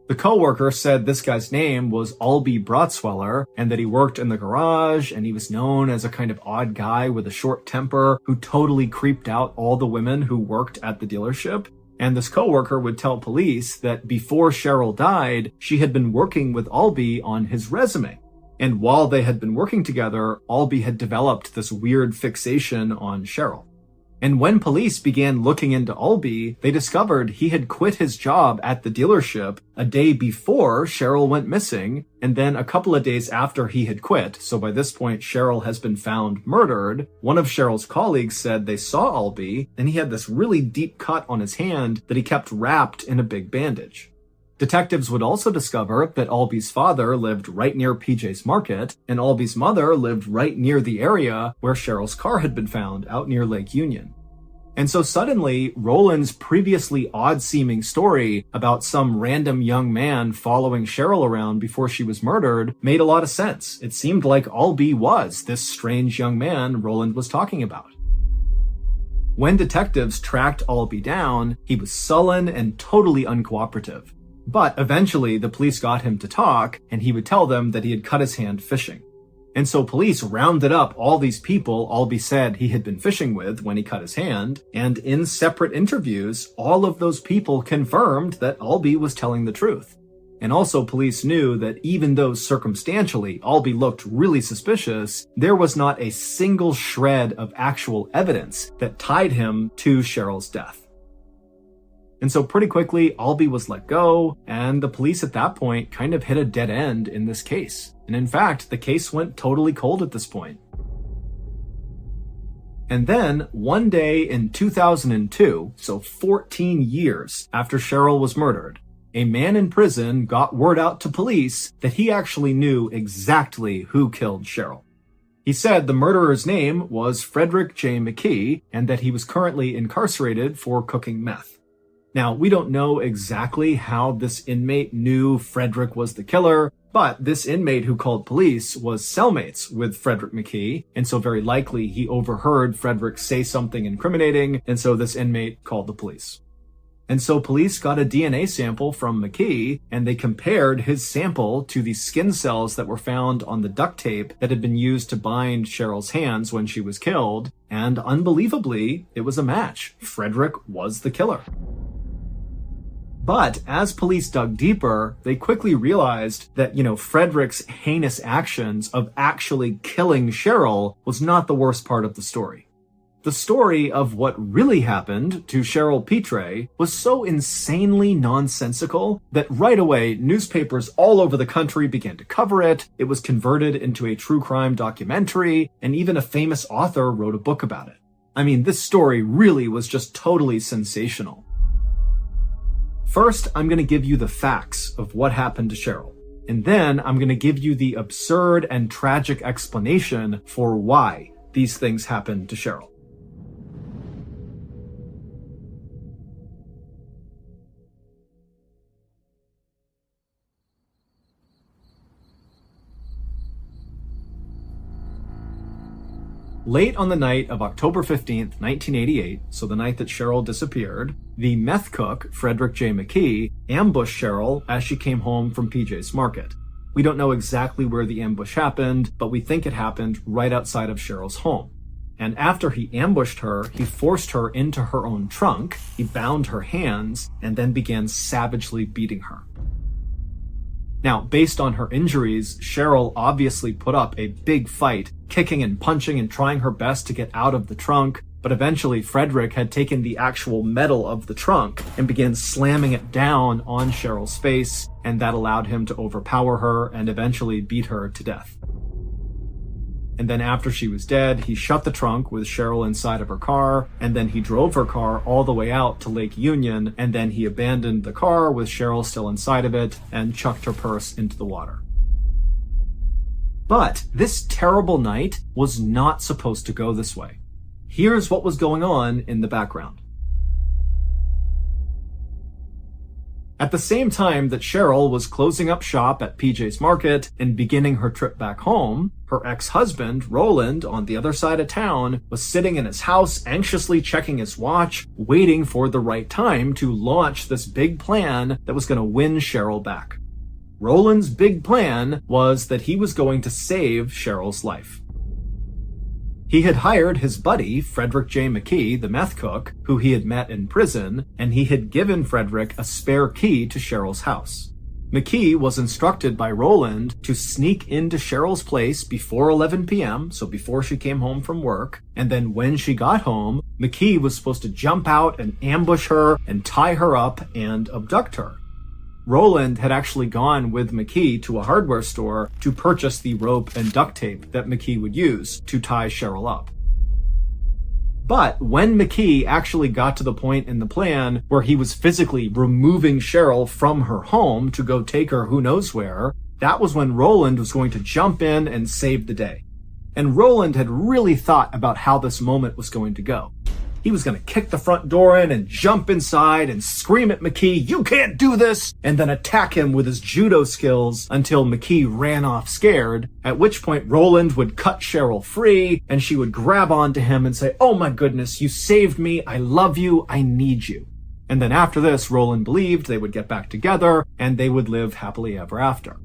The coworker said this guy's name was Albie Brotsweller and that he worked in the garage and he was known as a kind of odd guy with a short temper who totally creeped out all the women who worked at the dealership. And this coworker would tell police that before Cheryl died, she had been working with Albie on his resume. And while they had been working together, Albie had developed this weird fixation on Cheryl. And when police began looking into Albie, they discovered he had quit his job at the dealership a day before Cheryl went missing, and then a couple of days after he had quit, so by this point Cheryl has been found murdered, one of Cheryl's colleagues said they saw Albie, and he had this really deep cut on his hand that he kept wrapped in a big bandage. Detectives would also discover that Albie's father lived right near PJ's Market, and Albie's mother lived right near the area where Cheryl's car had been found, out near Lake Union. And so suddenly, Roland's previously odd-seeming story about some random young man following Cheryl around before she was murdered made a lot of sense. It seemed like Albie was this strange young man Roland was talking about. When detectives tracked Albie down, he was sullen and totally uncooperative. But eventually, the police got him to talk, and he would tell them that he had cut his hand fishing. And so police rounded up all these people Albie said he had been fishing with when he cut his hand, and in separate interviews, all of those people confirmed that Albie was telling the truth. And also police knew that even though circumstantially Albie looked really suspicious, there was not a single shred of actual evidence that tied him to Cheryl's death. And so pretty quickly, Albie was let go, and the police at that point kind of hit a dead end in this case. And in fact, the case went totally cold at this point. And then, one day in 2002, so 14 years after Cheryl was murdered, a man in prison got word out to police that he actually knew exactly who killed Cheryl. He said the murderer's name was Frederick J. McKee, and that he was currently incarcerated for cooking meth. Now, we don't know exactly how this inmate knew Frederick was the killer, but this inmate who called police was cellmates with Frederick McKee, and so very likely he overheard Frederick say something incriminating, and so this inmate called the police. And so police got a DNA sample from McKee, and they compared his sample to the skin cells that were found on the duct tape that had been used to bind Cheryl's hands when she was killed, and unbelievably, it was a match. Frederick was the killer. But as police dug deeper, they quickly realized that, Frederick's heinous actions of actually killing Cheryl was not the worst part of the story. The story of what really happened to Cheryl Petre was so insanely nonsensical that right away, newspapers all over the country began to cover it. It was converted into a true crime documentary, and even a famous author wrote a book about it. I mean, this story really was just totally sensational. First, I'm going to give you the facts of what happened to Cheryl. And then I'm going to give you the absurd and tragic explanation for why these things happened to Cheryl. Late on the night of October 15th, 1988, so the night that Cheryl disappeared, the meth cook, Frederick J. McKee, ambushed Cheryl as she came home from PJ's Market. We don't know exactly where the ambush happened, but we think it happened right outside of Cheryl's home. And after he ambushed her, he forced her into her own trunk, he bound her hands, and then began savagely beating her. Now, based on her injuries, Cheryl obviously put up a big fight, kicking and punching and trying her best to get out of the trunk, But eventually, Frederick had taken the actual metal of the trunk and began slamming it down on Cheryl's face, and that allowed him to overpower her and eventually beat her to death. And then after she was dead, he shut the trunk with Cheryl inside of her car, and then he drove her car all the way out to Lake Union, and then he abandoned the car with Cheryl still inside of it and chucked her purse into the water. But this terrible night was not supposed to go this way. Here's what was going on in the background. At the same time that Cheryl was closing up shop at PJ's Market and beginning her trip back home, her ex-husband, Roland, on the other side of town, was sitting in his house anxiously checking his watch, waiting for the right time to launch this big plan that was going to win Cheryl back. Roland's big plan was that he was going to save Cheryl's life. He had hired his buddy, Frederick J. McKee, the meth cook, who he had met in prison, and he had given Frederick a spare key to Cheryl's house. McKee was instructed by Roland to sneak into Cheryl's place before 11 p.m., so before she came home from work, and then when she got home, McKee was supposed to jump out and ambush her and tie her up and abduct her. Roland had actually gone with McKee to a hardware store to purchase the rope and duct tape that McKee would use to tie Cheryl up. But when McKee actually got to the point in the plan where he was physically removing Cheryl from her home to go take her who knows where, that was when Roland was going to jump in and save the day. And Roland had really thought about how this moment was going to go. He was going to kick the front door in and jump inside and scream at McKee, "You can't do this!" and then attack him with his judo skills until McKee ran off scared, at which point Roland would cut Cheryl free and she would grab onto him and say, "Oh my goodness, you saved me, I love you, I need you." And then after this, Roland believed they would get back together and they would live happily ever after.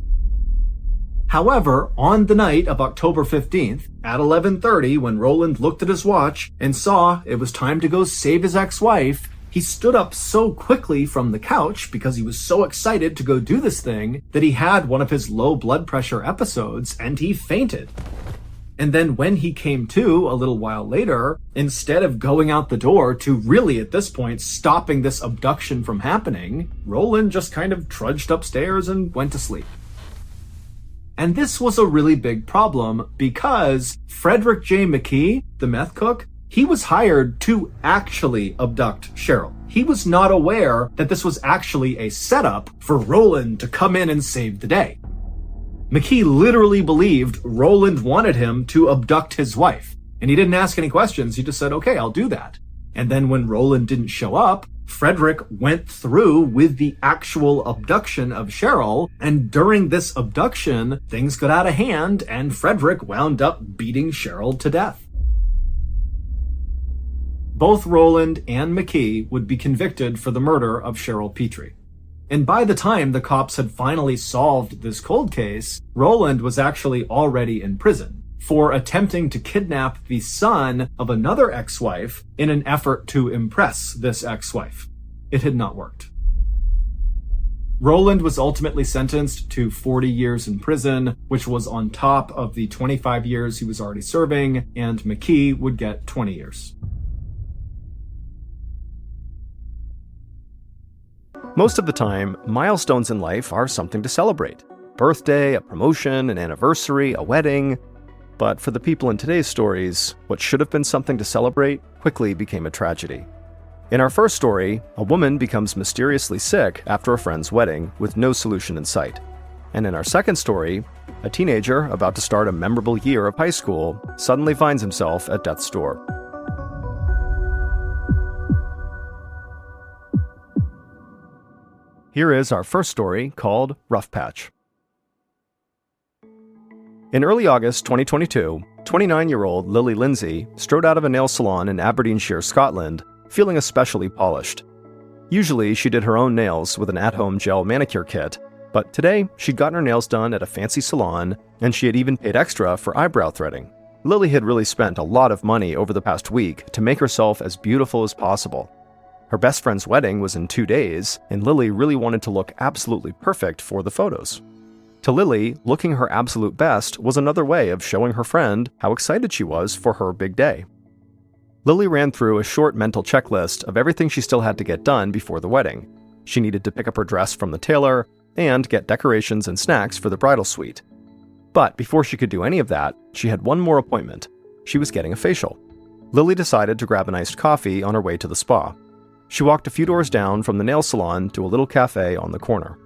However, on the night of October 15th, at 11:30, when Roland looked at his watch and saw it was time to go save his ex-wife, he stood up so quickly from the couch because he was so excited to go do this thing that he had one of his low blood pressure episodes and he fainted. And then when he came to a little while later, instead of going out the door to really at this point stopping this abduction from happening, Roland just kind of trudged upstairs and went to sleep. And this was a really big problem because Frederick J. McKee, the meth cook, he was hired to actually abduct Cheryl. He was not aware that this was actually a setup for Roland to come in and save the day. McKee literally believed Roland wanted him to abduct his wife, and he didn't ask any questions. He just said, "Okay, I'll do that." And then when Roland didn't show up, Frederick went through with the actual abduction of Cheryl, and during this abduction, things got out of hand, and Frederick wound up beating Cheryl to death. Both Roland and McKee would be convicted for the murder of Cheryl Petrie. And by the time the cops had finally solved this cold case, Roland was actually already in prison for attempting to kidnap the son of another ex-wife in an effort to impress this ex-wife. It had not worked. Roland was ultimately sentenced to 40 years in prison, which was on top of the 25 years he was already serving, and McKee would get 20 years. Most of the time, milestones in life are something to celebrate. Birthday, a promotion, an anniversary, a wedding. But for the people in today's stories, what should have been something to celebrate quickly became a tragedy. In our first story, a woman becomes mysteriously sick after a friend's wedding with no solution in sight. And in our second story, a teenager about to start a memorable year of high school suddenly finds himself at death's door. Here is our first story called Rough Patch. In early August 2022, 29-year-old Lily Lindsay strode out of a nail salon in Aberdeenshire, Scotland, feeling especially polished. Usually, she did her own nails with an at-home gel manicure kit, but today, she'd gotten her nails done at a fancy salon, and she had even paid extra for eyebrow threading. Lily had really spent a lot of money over the past week to make herself as beautiful as possible. Her best friend's wedding was in 2 days, and Lily really wanted to look absolutely perfect for the photos. To Lily, looking her absolute best was another way of showing her friend how excited she was for her big day. Lily ran through a short mental checklist of everything she still had to get done before the wedding. She needed to pick up her dress from the tailor and get decorations and snacks for the bridal suite. But before she could do any of that, she had one more appointment. She was getting a facial. Lily decided to grab an iced coffee on her way to the spa. She walked a few doors down from the nail salon to a little cafe on the corner.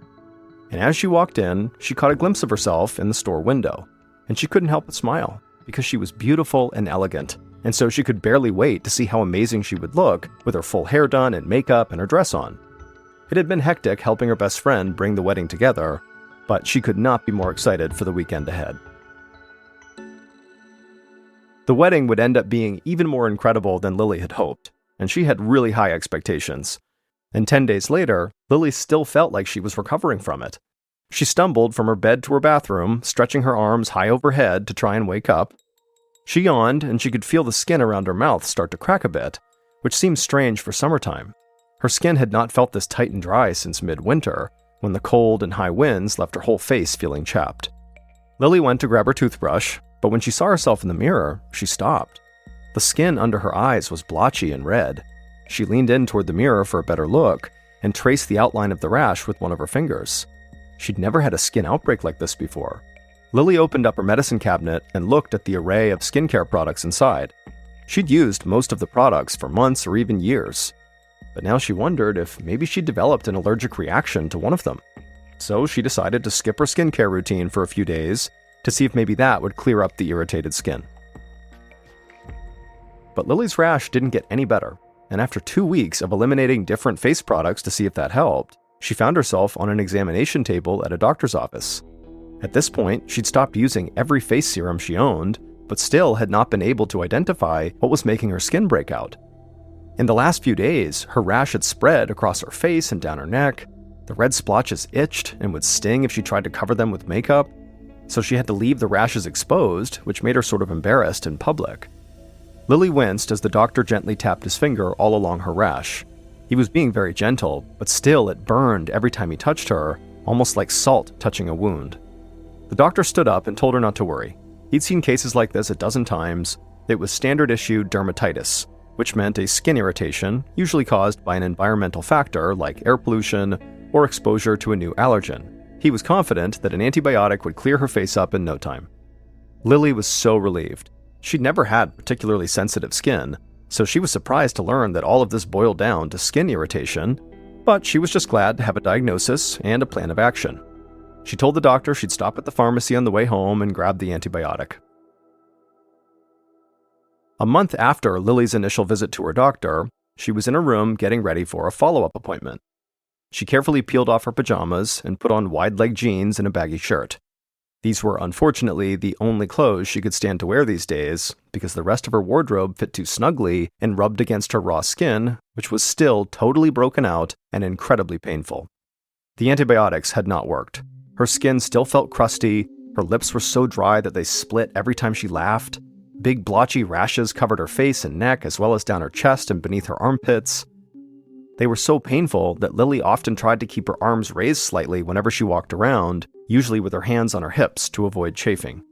And as she walked in, she caught a glimpse of herself in the store window, and she couldn't help but smile because she was beautiful and elegant, and so she could barely wait to see how amazing she would look with her full hair done and makeup and her dress on. It had been hectic helping her best friend bring the wedding together, but she could not be more excited for the weekend ahead. The wedding would end up being even more incredible than Lily had hoped, and she had really high expectations. And 10 days later, Lily still felt like she was recovering from it. She stumbled from her bed to her bathroom, stretching her arms high overhead to try and wake up. She yawned, and she could feel the skin around her mouth start to crack a bit, which seemed strange for summertime. Her skin had not felt this tight and dry since midwinter, when the cold and high winds left her whole face feeling chapped. Lily went to grab her toothbrush, but when she saw herself in the mirror, she stopped. The skin under her eyes was blotchy and red. She leaned in toward the mirror for a better look and traced the outline of the rash with one of her fingers. She'd never had a skin outbreak like this before. Lily opened up her medicine cabinet and looked at the array of skincare products inside. She'd used most of the products for months or even years, but now she wondered if maybe she'd developed an allergic reaction to one of them. So she decided to skip her skincare routine for a few days to see if maybe that would clear up the irritated skin. But Lily's rash didn't get any better, and after 2 weeks of eliminating different face products to see if that helped, she found herself on an examination table at a doctor's office. At this point, she'd stopped using every face serum she owned, but still had not been able to identify what was making her skin break out. In the last few days, her rash had spread across her face and down her neck. The red splotches itched and would sting if she tried to cover them with makeup, so she had to leave the rashes exposed, which made her sort of embarrassed in public. Lily winced as the doctor gently tapped his finger all along her rash. He was being very gentle, but still it burned every time he touched her, almost like salt touching a wound. The doctor stood up and told her not to worry. He'd seen cases like this a dozen times. It was standard-issue dermatitis, which meant a skin irritation, usually caused by an environmental factor like air pollution or exposure to a new allergen. He was confident that an antibiotic would clear her face up in no time. Lily was so relieved. She'd never had particularly sensitive skin, so she was surprised to learn that all of this boiled down to skin irritation, but she was just glad to have a diagnosis and a plan of action. She told the doctor she'd stop at the pharmacy on the way home and grab the antibiotic. A month after Lily's initial visit to her doctor, she was in her room getting ready for a follow-up appointment. She carefully peeled off her pajamas and put on wide-leg jeans and a baggy shirt. These were unfortunately the only clothes she could stand to wear these days because the rest of her wardrobe fit too snugly and rubbed against her raw skin, which was still totally broken out and incredibly painful. The antibiotics had not worked. Her skin still felt crusty, her lips were so dry that they split every time she laughed. Big blotchy rashes covered her face and neck as well as down her chest and beneath her armpits. They were so painful that Lily often tried to keep her arms raised slightly whenever she walked around, usually with her hands on her hips to avoid chafing.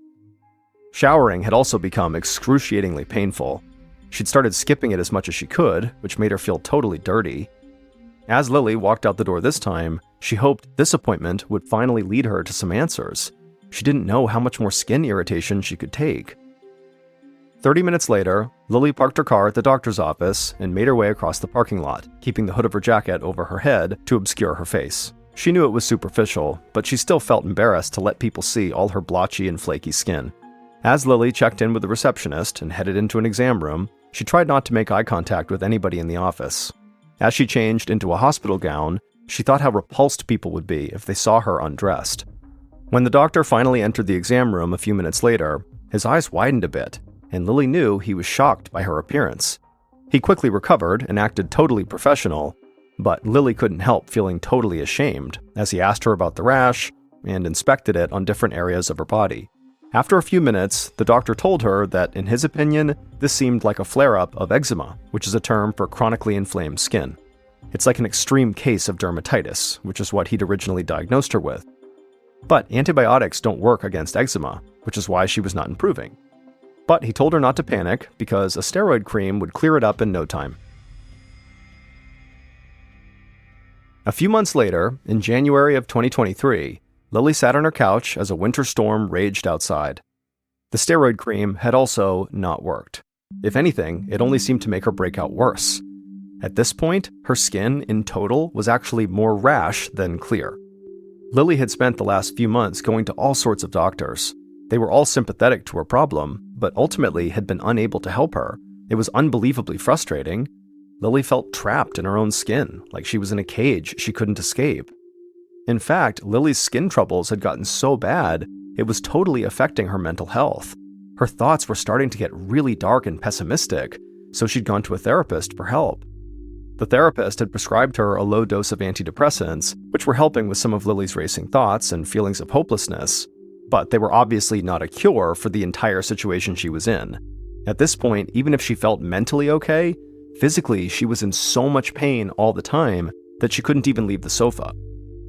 Showering had also become excruciatingly painful. She'd started skipping it as much as she could, which made her feel totally dirty. As Lily walked out the door this time, she hoped this appointment would finally lead her to some answers. She didn't know how much more skin irritation she could take. 30 minutes later, Lily parked her car at the doctor's office and made her way across the parking lot, keeping the hood of her jacket over her head to obscure her face. She knew it was superficial, but she still felt embarrassed to let people see all her blotchy and flaky skin. As Lily checked in with the receptionist and headed into an exam room, she tried not to make eye contact with anybody in the office. As she changed into a hospital gown, she thought how repulsed people would be if they saw her undressed. When the doctor finally entered the exam room a few minutes later, his eyes widened a bit, and Lily knew he was shocked by her appearance. He quickly recovered and acted totally professional, but Lily couldn't help feeling totally ashamed as he asked her about the rash and inspected it on different areas of her body. After a few minutes, the doctor told her that, in his opinion, this seemed like a flare-up of eczema, which is a term for chronically inflamed skin. It's like an extreme case of dermatitis, which is what he'd originally diagnosed her with. But antibiotics don't work against eczema, which is why she was not improving. But he told her not to panic because a steroid cream would clear it up in no time. A few months later, in January of 2023, Lily sat on her couch as a winter storm raged outside. The steroid cream had also not worked. If anything, it only seemed to make her breakout worse. At this point, her skin in total was actually more rash than clear. Lily had spent the last few months going to all sorts of doctors. They were all sympathetic to her problem, but ultimately had been unable to help her. It was unbelievably frustrating. Lily felt trapped in her own skin, like she was in a cage she couldn't escape. In fact, Lily's skin troubles had gotten so bad, it was totally affecting her mental health. Her thoughts were starting to get really dark and pessimistic, so she'd gone to a therapist for help. The therapist had prescribed her a low dose of antidepressants, which were helping with some of Lily's racing thoughts and feelings of hopelessness, but they were obviously not a cure for the entire situation she was in. At this point, even if she felt mentally okay, physically, she was in so much pain all the time that she couldn't even leave the sofa.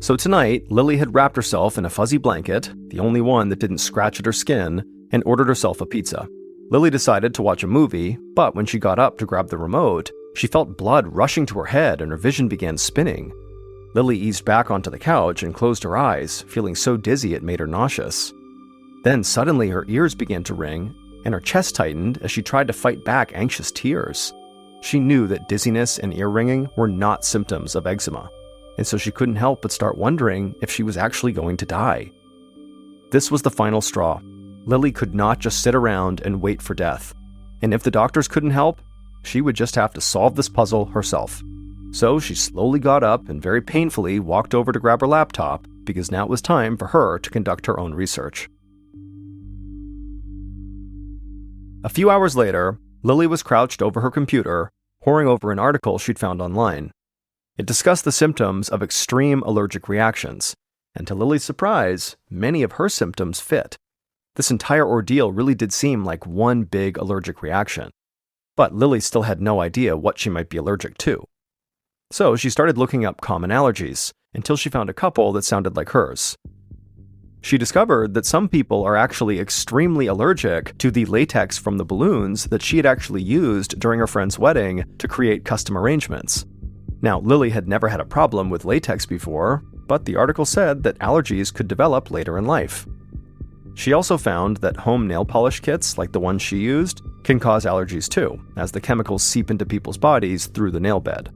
So tonight, Lily had wrapped herself in a fuzzy blanket, the only one that didn't scratch at her skin, and ordered herself a pizza. Lily decided to watch a movie, but when she got up to grab the remote, she felt blood rushing to her head and her vision began spinning. Lily eased back onto the couch and closed her eyes, feeling so dizzy it made her nauseous. Then suddenly her ears began to ring, and her chest tightened as she tried to fight back anxious tears. She knew that dizziness and ear ringing were not symptoms of eczema, and so she couldn't help but start wondering if she was actually going to die. This was the final straw. Lily could not just sit around and wait for death, and if the doctors couldn't help, she would just have to solve this puzzle herself. So she slowly got up and very painfully walked over to grab her laptop, because now it was time for her to conduct her own research. A few hours later, Lily was crouched over her computer, poring over an article she'd found online. It discussed the symptoms of extreme allergic reactions, and to Lily's surprise, many of her symptoms fit. This entire ordeal really did seem like one big allergic reaction. But Lily still had no idea what she might be allergic to. So she started looking up common allergies, until she found a couple that sounded like hers. She discovered that some people are actually extremely allergic to the latex from the balloons that she had actually used during her friend's wedding to create custom arrangements. Now, Lily had never had a problem with latex before, but the article said that allergies could develop later in life. She also found that home nail polish kits, like the ones she used, can cause allergies too, as the chemicals seep into people's bodies through the nail bed.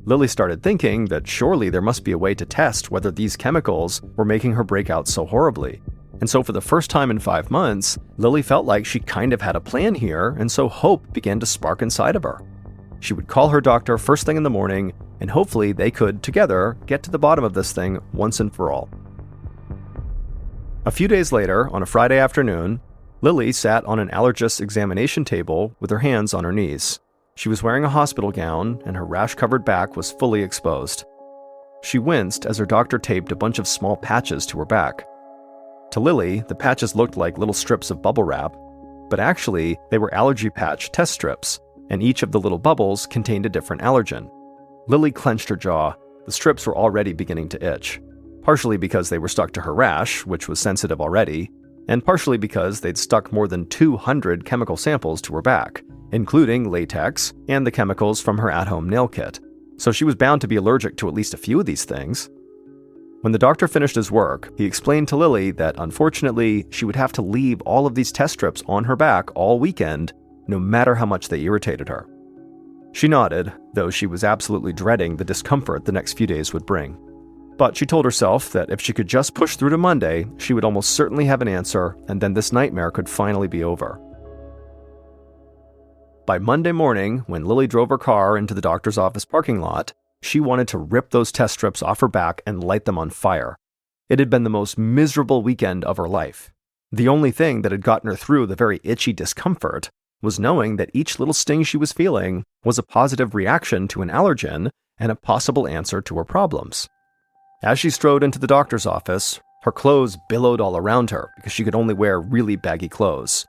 Lily started thinking that surely there must be a way to test whether these chemicals were making her break out so horribly. And so for the first time in 5 months, Lily felt like she kind of had a plan here, and so hope began to spark inside of her. She would call her doctor first thing in the morning, and hopefully they could, together, get to the bottom of this thing once and for all. A few days later, on a Friday afternoon, Lily sat on an allergist's examination table with her hands on her knees. She was wearing a hospital gown, and her rash-covered back was fully exposed. She winced as her doctor taped a bunch of small patches to her back. To Lily, the patches looked like little strips of bubble wrap, but actually, they were allergy patch test strips, and each of the little bubbles contained a different allergen. Lily clenched her jaw. The strips were already beginning to itch, partially because they were stuck to her rash, which was sensitive already, and partially because they'd stuck more than 200 chemical samples to her back, including latex and the chemicals from her at-home nail kit. So she was bound to be allergic to at least a few of these things. When the doctor finished his work, he explained to Lily that unfortunately, she would have to leave all of these test strips on her back all weekend, no matter how much they irritated her. She nodded, though she was absolutely dreading the discomfort the next few days would bring. But she told herself that if she could just push through to Monday, she would almost certainly have an answer, and then this nightmare could finally be over. By Monday morning, when Lily drove her car into the doctor's office parking lot, she wanted to rip those test strips off her back and light them on fire. It had been the most miserable weekend of her life. The only thing that had gotten her through the very itchy discomfort was knowing that each little sting she was feeling was a positive reaction to an allergen and a possible answer to her problems. As she strode into the doctor's office, her clothes billowed all around her because she could only wear really baggy clothes.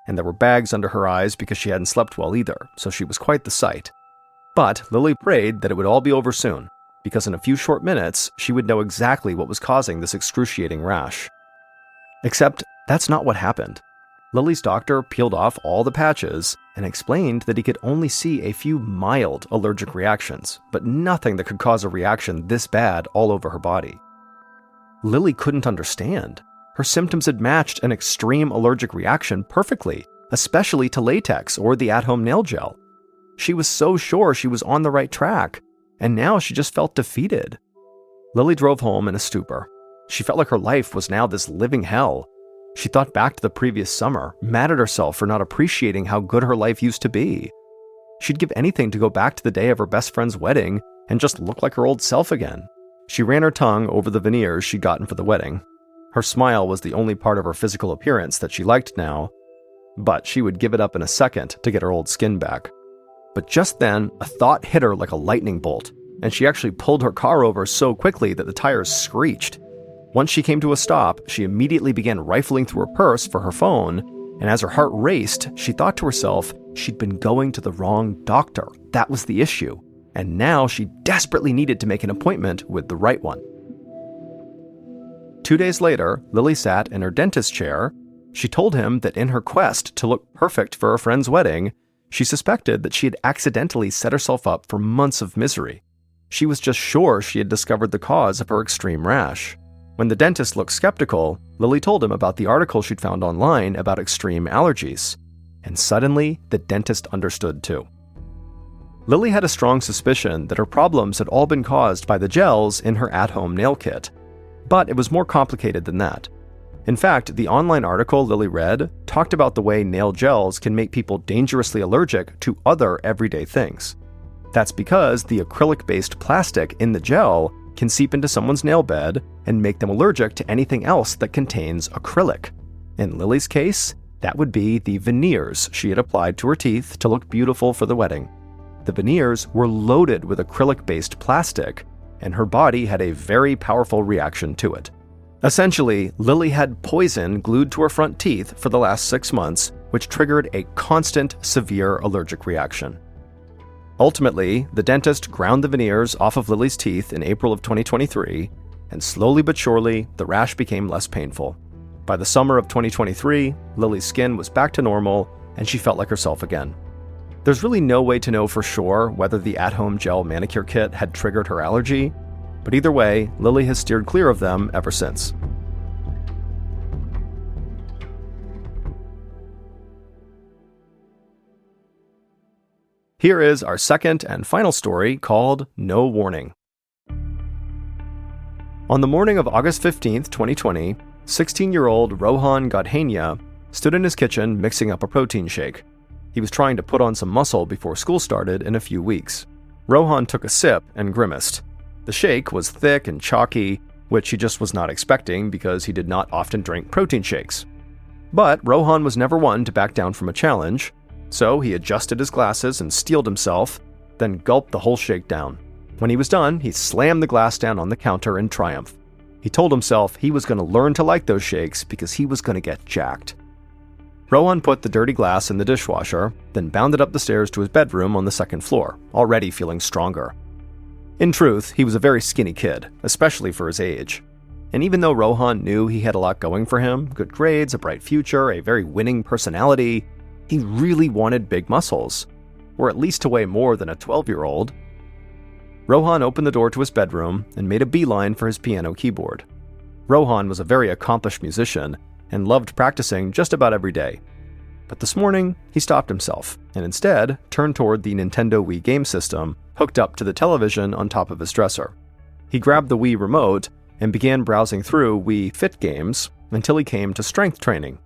And there were bags under her eyes because she hadn't slept well either, so she was quite the sight. But Lily prayed that it would all be over soon, because in a few short minutes, she would know exactly what was causing this excruciating rash. Except, that's not what happened. Lily's doctor peeled off all the patches and explained that he could only see a few mild allergic reactions, but nothing that could cause a reaction this bad all over her body. Lily couldn't understand. Her symptoms had matched an extreme allergic reaction perfectly, especially to latex or the at-home nail gel. She was so sure she was on the right track, and now she just felt defeated. Lily drove home in a stupor. She felt like her life was now this living hell. She thought back to the previous summer, mad at herself for not appreciating how good her life used to be. She'd give anything to go back to the day of her best friend's wedding and just look like her old self again. She ran her tongue over the veneers she'd gotten for the wedding. Her smile was the only part of her physical appearance that she liked now, but she would give it up in a second to get her old skin back. But just then, a thought hit her like a lightning bolt, and she actually pulled her car over so quickly that the tires screeched. Once she came to a stop, she immediately began rifling through her purse for her phone, and as her heart raced, she thought to herself she'd been going to the wrong doctor. That was the issue, and now she desperately needed to make an appointment with the right one. 2 days later, Lily sat in her dentist chair. She told him that in her quest to look perfect for her friend's wedding, she suspected that she had accidentally set herself up for months of misery. She was just sure she had discovered the cause of her extreme rash. When the dentist looked skeptical, Lily told him about the article she'd found online about extreme allergies. And suddenly, the dentist understood too. Lily had a strong suspicion that her problems had all been caused by the gels in her at-home nail kit. But it was more complicated than that. In fact, the online article Lily read talked about the way nail gels can make people dangerously allergic to other everyday things. That's because the acrylic-based plastic in the gel can seep into someone's nail bed and make them allergic to anything else that contains acrylic. In Lily's case, that would be the veneers she had applied to her teeth to look beautiful for the wedding. The veneers were loaded with acrylic-based plastic, and her body had a very powerful reaction to it. Essentially, Lily had poison glued to her front teeth for the last 6 months, which triggered a constant, severe allergic reaction. Ultimately, the dentist ground the veneers off of Lily's teeth in April of 2023, and slowly but surely, the rash became less painful. By the summer of 2023, Lily's skin was back to normal, and she felt like herself again. There's really no way to know for sure whether the at-home gel manicure kit had triggered her allergy, but either way, Lily has steered clear of them ever since. Here is our second and final story called No Warning. On the morning of August 15th, 2020, 16-year-old Rohan Gadhania stood in his kitchen mixing up a protein shake. He was trying to put on some muscle before school started in a few weeks. Rohan took a sip and grimaced. The shake was thick and chalky, which he just was not expecting because he did not often drink protein shakes. But Rohan was never one to back down from a challenge, so he adjusted his glasses and steeled himself, then gulped the whole shake down. When he was done, he slammed the glass down on the counter in triumph. He told himself he was going to learn to like those shakes because he was going to get jacked. Rohan put the dirty glass in the dishwasher, then bounded up the stairs to his bedroom on the second floor, already feeling stronger. In truth, he was a very skinny kid, especially for his age. And even though Rohan knew he had a lot going for him, good grades, a bright future, a very winning personality, he really wanted big muscles, or at least to weigh more than a 12-year-old. Rohan opened the door to his bedroom and made a beeline for his piano keyboard. Rohan was a very accomplished musician and loved practicing just about every day. But this morning, he stopped himself and instead turned toward the Nintendo Wii game system hooked up to the television on top of his dresser. He grabbed the Wii remote and began browsing through Wii Fit games until he came to strength training.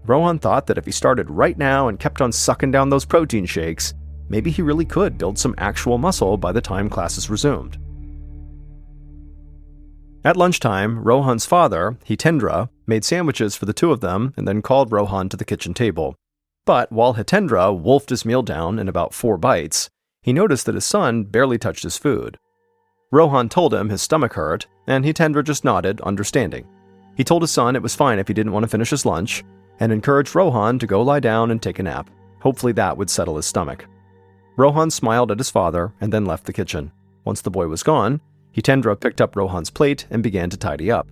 Rohan thought that if he started right now and kept on sucking down those protein shakes, maybe he really could build some actual muscle by the time classes resumed. At lunchtime, Rohan's father, Hitendra, made sandwiches for the two of them and then called Rohan to the kitchen table. But while Hitendra wolfed his meal down in about 4 bites, he noticed that his son barely touched his food. Rohan told him his stomach hurt, and Hitendra just nodded, understanding. He told his son it was fine if he didn't want to finish his lunch, and encouraged Rohan to go lie down and take a nap. Hopefully that would settle his stomach. Rohan smiled at his father and then left the kitchen. Once the boy was gone, Hitendra picked up Rohan's plate and began to tidy up.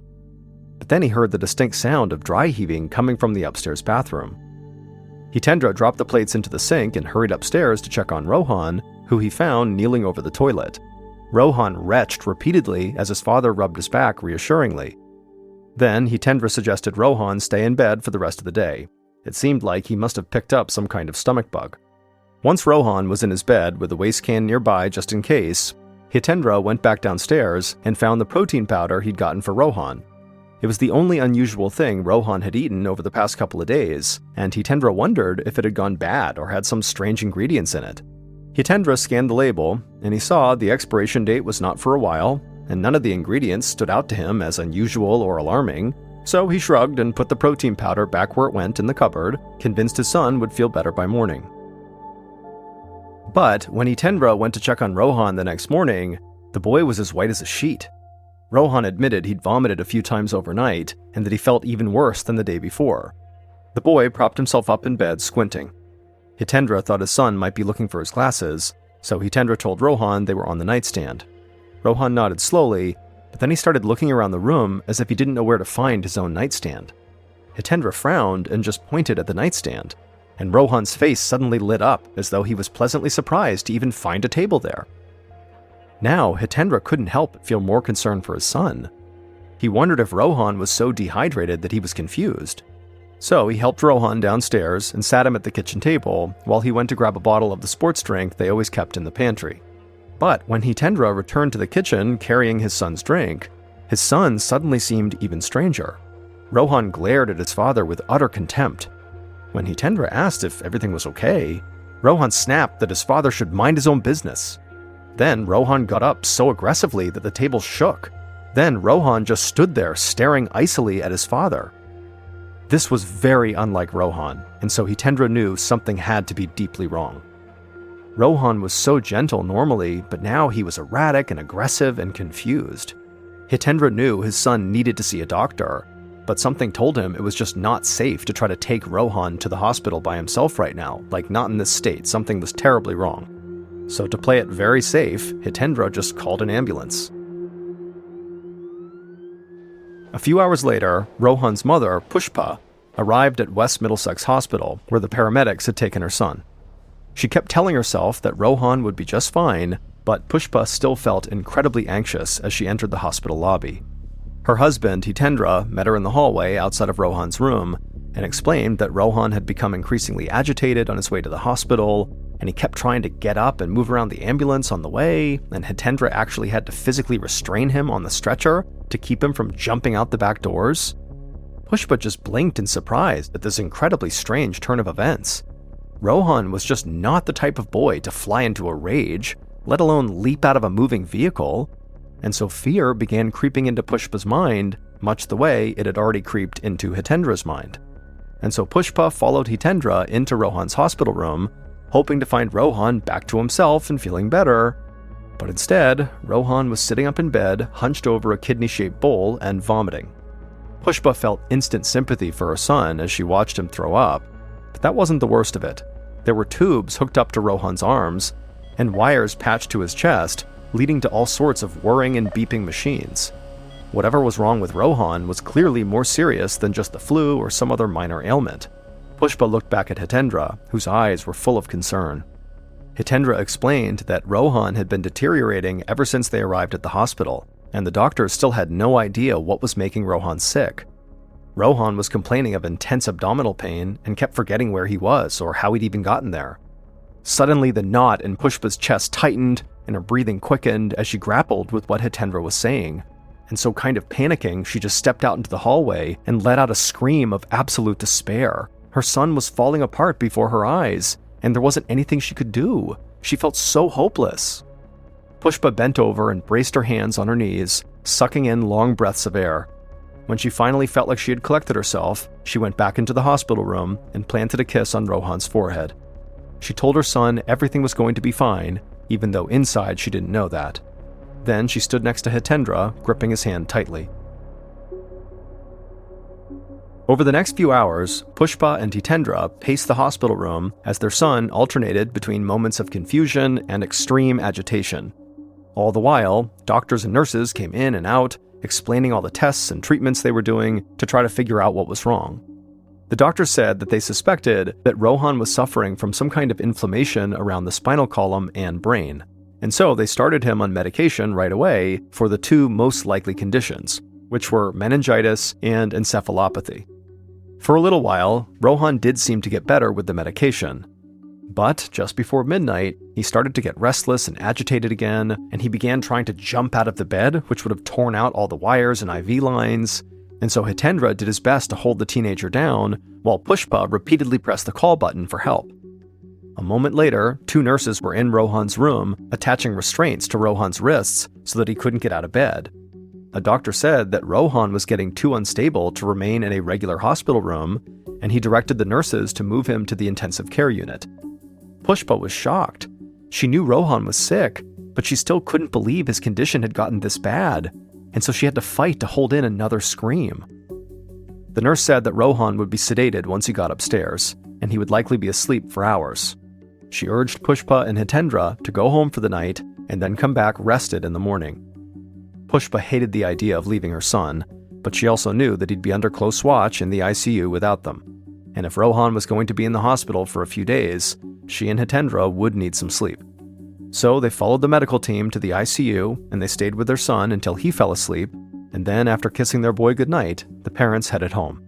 But then he heard the distinct sound of dry heaving coming from the upstairs bathroom. Hitendra dropped the plates into the sink and hurried upstairs to check on Rohan, who he found kneeling over the toilet. Rohan retched repeatedly as his father rubbed his back reassuringly. Then Hitendra suggested Rohan stay in bed for the rest of the day. It seemed like he must have picked up some kind of stomach bug. Once Rohan was in his bed with a waste can nearby just in case, Hitendra went back downstairs and found the protein powder he'd gotten for Rohan. It was the only unusual thing Rohan had eaten over the past couple of days, and Hitendra wondered if it had gone bad or had some strange ingredients in it. Hitendra scanned the label, and he saw the expiration date was not for a while, and none of the ingredients stood out to him as unusual or alarming, so he shrugged and put the protein powder back where it went in the cupboard, convinced his son would feel better by morning. But when Hitendra went to check on Rohan the next morning, the boy was as white as a sheet. Rohan admitted he'd vomited a few times overnight, and that he felt even worse than the day before. The boy propped himself up in bed, squinting. Hitendra thought his son might be looking for his glasses, so Hitendra told Rohan they were on the nightstand. Rohan nodded slowly, but then he started looking around the room as if he didn't know where to find his own nightstand. Hitendra frowned and just pointed at the nightstand, and Rohan's face suddenly lit up as though he was pleasantly surprised to even find a table there. Now, Hitendra couldn't help but feel more concern for his son. He wondered if Rohan was so dehydrated that he was confused. So he helped Rohan downstairs and sat him at the kitchen table while he went to grab a bottle of the sports drink they always kept in the pantry. But when Hitendra returned to the kitchen carrying his son's drink, his son suddenly seemed even stranger. Rohan glared at his father with utter contempt. When Hitendra asked if everything was okay, Rohan snapped that his father should mind his own business. Then Rohan got up so aggressively that the table shook. Then Rohan just stood there staring icily at his father. This was very unlike Rohan, and so Hitendra knew something had to be deeply wrong. Rohan was so gentle normally, but now he was erratic and aggressive and confused. Hitendra knew his son needed to see a doctor, but something told him it was just not safe to try to take Rohan to the hospital by himself right now, like not in this state, something was terribly wrong. So to play it very safe, Hitendra just called an ambulance. A few hours later, Rohan's mother, Pushpa, arrived at West Middlesex Hospital, where the paramedics had taken her son. She kept telling herself that Rohan would be just fine, but Pushpa still felt incredibly anxious as she entered the hospital lobby. Her husband, Hitendra, met her in the hallway outside of Rohan's room and explained that Rohan had become increasingly agitated on his way to the hospital, and he kept trying to get up and move around the ambulance on the way, and Hitendra actually had to physically restrain him on the stretcher to keep him from jumping out the back doors. Pushpa just blinked in surprise at this incredibly strange turn of events. Rohan was just not the type of boy to fly into a rage, let alone leap out of a moving vehicle, and so fear began creeping into Pushpa's mind, much the way it had already creeped into Hitendra's mind. And so Pushpa followed Hitendra into Rohan's hospital room, hoping to find Rohan back to himself and feeling better, but instead, Rohan was sitting up in bed, hunched over a kidney-shaped bowl and vomiting. Pushpa felt instant sympathy for her son as she watched him throw up, but that wasn't the worst of it. There were tubes hooked up to Rohan's arms, and wires patched to his chest, leading to all sorts of whirring and beeping machines. Whatever was wrong with Rohan was clearly more serious than just the flu or some other minor ailment. Pushpa looked back at Hitendra, whose eyes were full of concern. Hitendra explained that Rohan had been deteriorating ever since they arrived at the hospital, and the doctors still had no idea what was making Rohan sick. Rohan was complaining of intense abdominal pain and kept forgetting where he was or how he'd even gotten there. Suddenly, the knot in Pushpa's chest tightened and her breathing quickened as she grappled with what Hitendra was saying. And so, kind of panicking, she just stepped out into the hallway and let out a scream of absolute despair. Her son was falling apart before her eyes, and there wasn't anything she could do. She felt so hopeless. Pushpa bent over and braced her hands on her knees, sucking in long breaths of air. When she finally felt like she had collected herself, she went back into the hospital room and planted a kiss on Rohan's forehead. She told her son everything was going to be fine, even though inside she didn't know that. Then she stood next to Hitendra, gripping his hand tightly. Over the next few hours, Pushpa and Hitendra paced the hospital room as their son alternated between moments of confusion and extreme agitation. All the while, doctors and nurses came in and out, explaining all the tests and treatments they were doing to try to figure out what was wrong. The doctor said that they suspected that Rohan was suffering from some kind of inflammation around the spinal column and brain, and so they started him on medication right away for the two most likely conditions, which were meningitis and encephalopathy. For a little while, Rohan did seem to get better with the medication. But just before midnight, he started to get restless and agitated again, and he began trying to jump out of the bed, which would have torn out all the wires and IV lines. And so Hitendra did his best to hold the teenager down, while Pushpa repeatedly pressed the call button for help. A moment later, two nurses were in Rohan's room, attaching restraints to Rohan's wrists so that he couldn't get out of bed. A doctor said that Rohan was getting too unstable to remain in a regular hospital room, and he directed the nurses to move him to the intensive care unit. Pushpa was shocked. She knew Rohan was sick, but she still couldn't believe his condition had gotten this bad, and so she had to fight to hold in another scream. The nurse said that Rohan would be sedated once he got upstairs, and he would likely be asleep for hours. She urged Pushpa and Hitendra to go home for the night and then come back rested in the morning. Pushpa hated the idea of leaving her son, but she also knew that he'd be under close watch in the ICU without them. And if Rohan was going to be in the hospital for a few days, she and Hitendra would need some sleep. So they followed the medical team to the ICU, and they stayed with their son until he fell asleep, and then after kissing their boy goodnight, the parents headed home.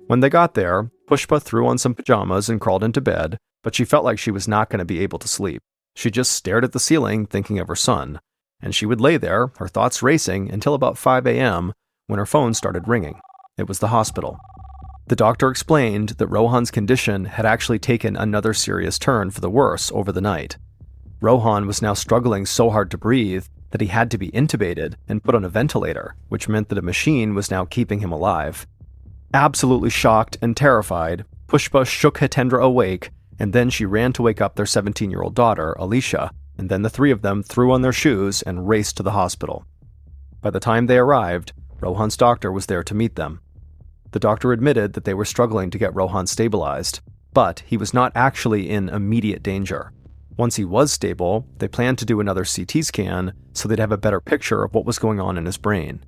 When they got there, Pushpa threw on some pajamas and crawled into bed, but she felt like she was not going to be able to sleep. She just stared at the ceiling, thinking of her son, and she would lay there, her thoughts racing, until about 5 a.m., when her phone started ringing. It was the hospital. The doctor explained that Rohan's condition had actually taken another serious turn for the worse over the night. Rohan was now struggling so hard to breathe that he had to be intubated and put on a ventilator, which meant that a machine was now keeping him alive. Absolutely shocked and terrified, Pushpa shook Hitendra awake, and then she ran to wake up their 17-year-old daughter, Alicia, and then the three of them threw on their shoes and raced to the hospital. By the time they arrived, Rohan's doctor was there to meet them. The doctor admitted that they were struggling to get Rohan stabilized, but he was not actually in immediate danger. Once he was stable, they planned to do another CT scan so they'd have a better picture of what was going on in his brain.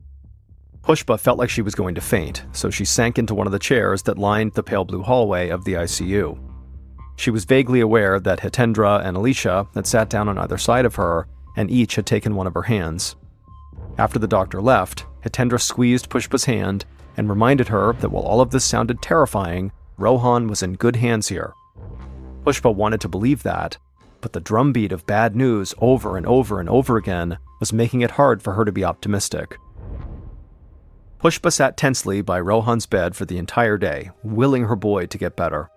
Pushpa felt like she was going to faint, so she sank into one of the chairs that lined the pale blue hallway of the ICU. She was vaguely aware that Hitendra and Alicia had sat down on either side of her, and each had taken one of her hands. After the doctor left, Hitendra squeezed Pushpa's hand and reminded her that while all of this sounded terrifying, Rohan was in good hands here. Pushpa wanted to believe that, but the drumbeat of bad news over and over and over again was making it hard for her to be optimistic. Pushpa sat tensely by Rohan's bed for the entire day, willing her boy to get better.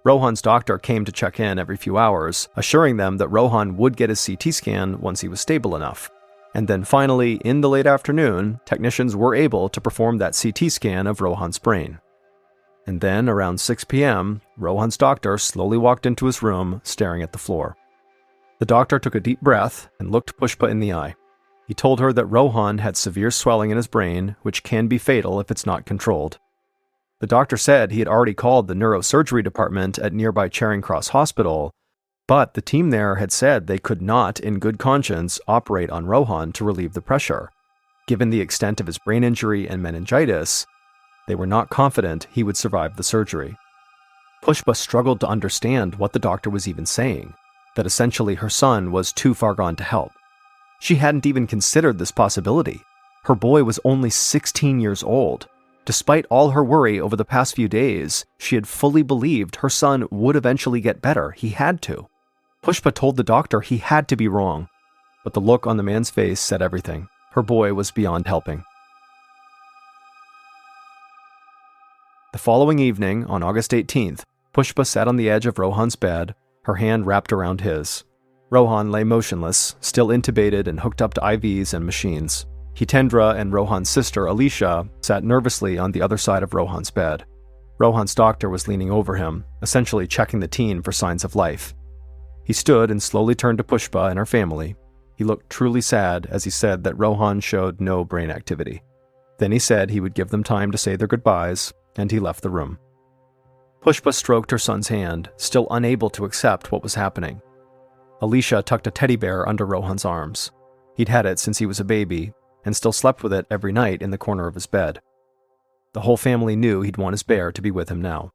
Rohan's doctor came to check in every few hours, assuring them that Rohan would get his CT scan once he was stable enough. And then finally, in the late afternoon, technicians were able to perform that CT scan of Rohan's brain. And then, around 6 p.m., Rohan's doctor slowly walked into his room, staring at the floor. The doctor took a deep breath and looked Pushpa in the eye. He told her that Rohan had severe swelling in his brain, which can be fatal if it's not controlled. The doctor said he had already called the neurosurgery department at nearby Charing Cross Hospital, but the team there had said they could not, in good conscience, operate on Rohan to relieve the pressure. Given the extent of his brain injury and meningitis, they were not confident he would survive the surgery. Pushpa struggled to understand what the doctor was even saying, that essentially her son was too far gone to help. She hadn't even considered this possibility. Her boy was only 16 years old. Despite all her worry over the past few days, she had fully believed her son would eventually get better. He had to. Pushpa told the doctor he had to be wrong, but the look on the man's face said everything. Her boy was beyond helping. The following evening, on August 18th, Pushpa sat on the edge of Rohan's bed, her hand wrapped around his. Rohan lay motionless, still intubated and hooked up to IVs and machines. Hitendra and Rohan's sister, Alicia, sat nervously on the other side of Rohan's bed. Rohan's doctor was leaning over him, essentially checking the teen for signs of life. He stood and slowly turned to Pushpa and her family. He looked truly sad as he said that Rohan showed no brain activity. Then he said he would give them time to say their goodbyes, and he left the room. Pushpa stroked her son's hand, still unable to accept what was happening. Alicia tucked a teddy bear under Rohan's arms. He'd had it since he was a baby, and still slept with it every night in the corner of his bed. The whole family knew he'd want his bear to be with him now.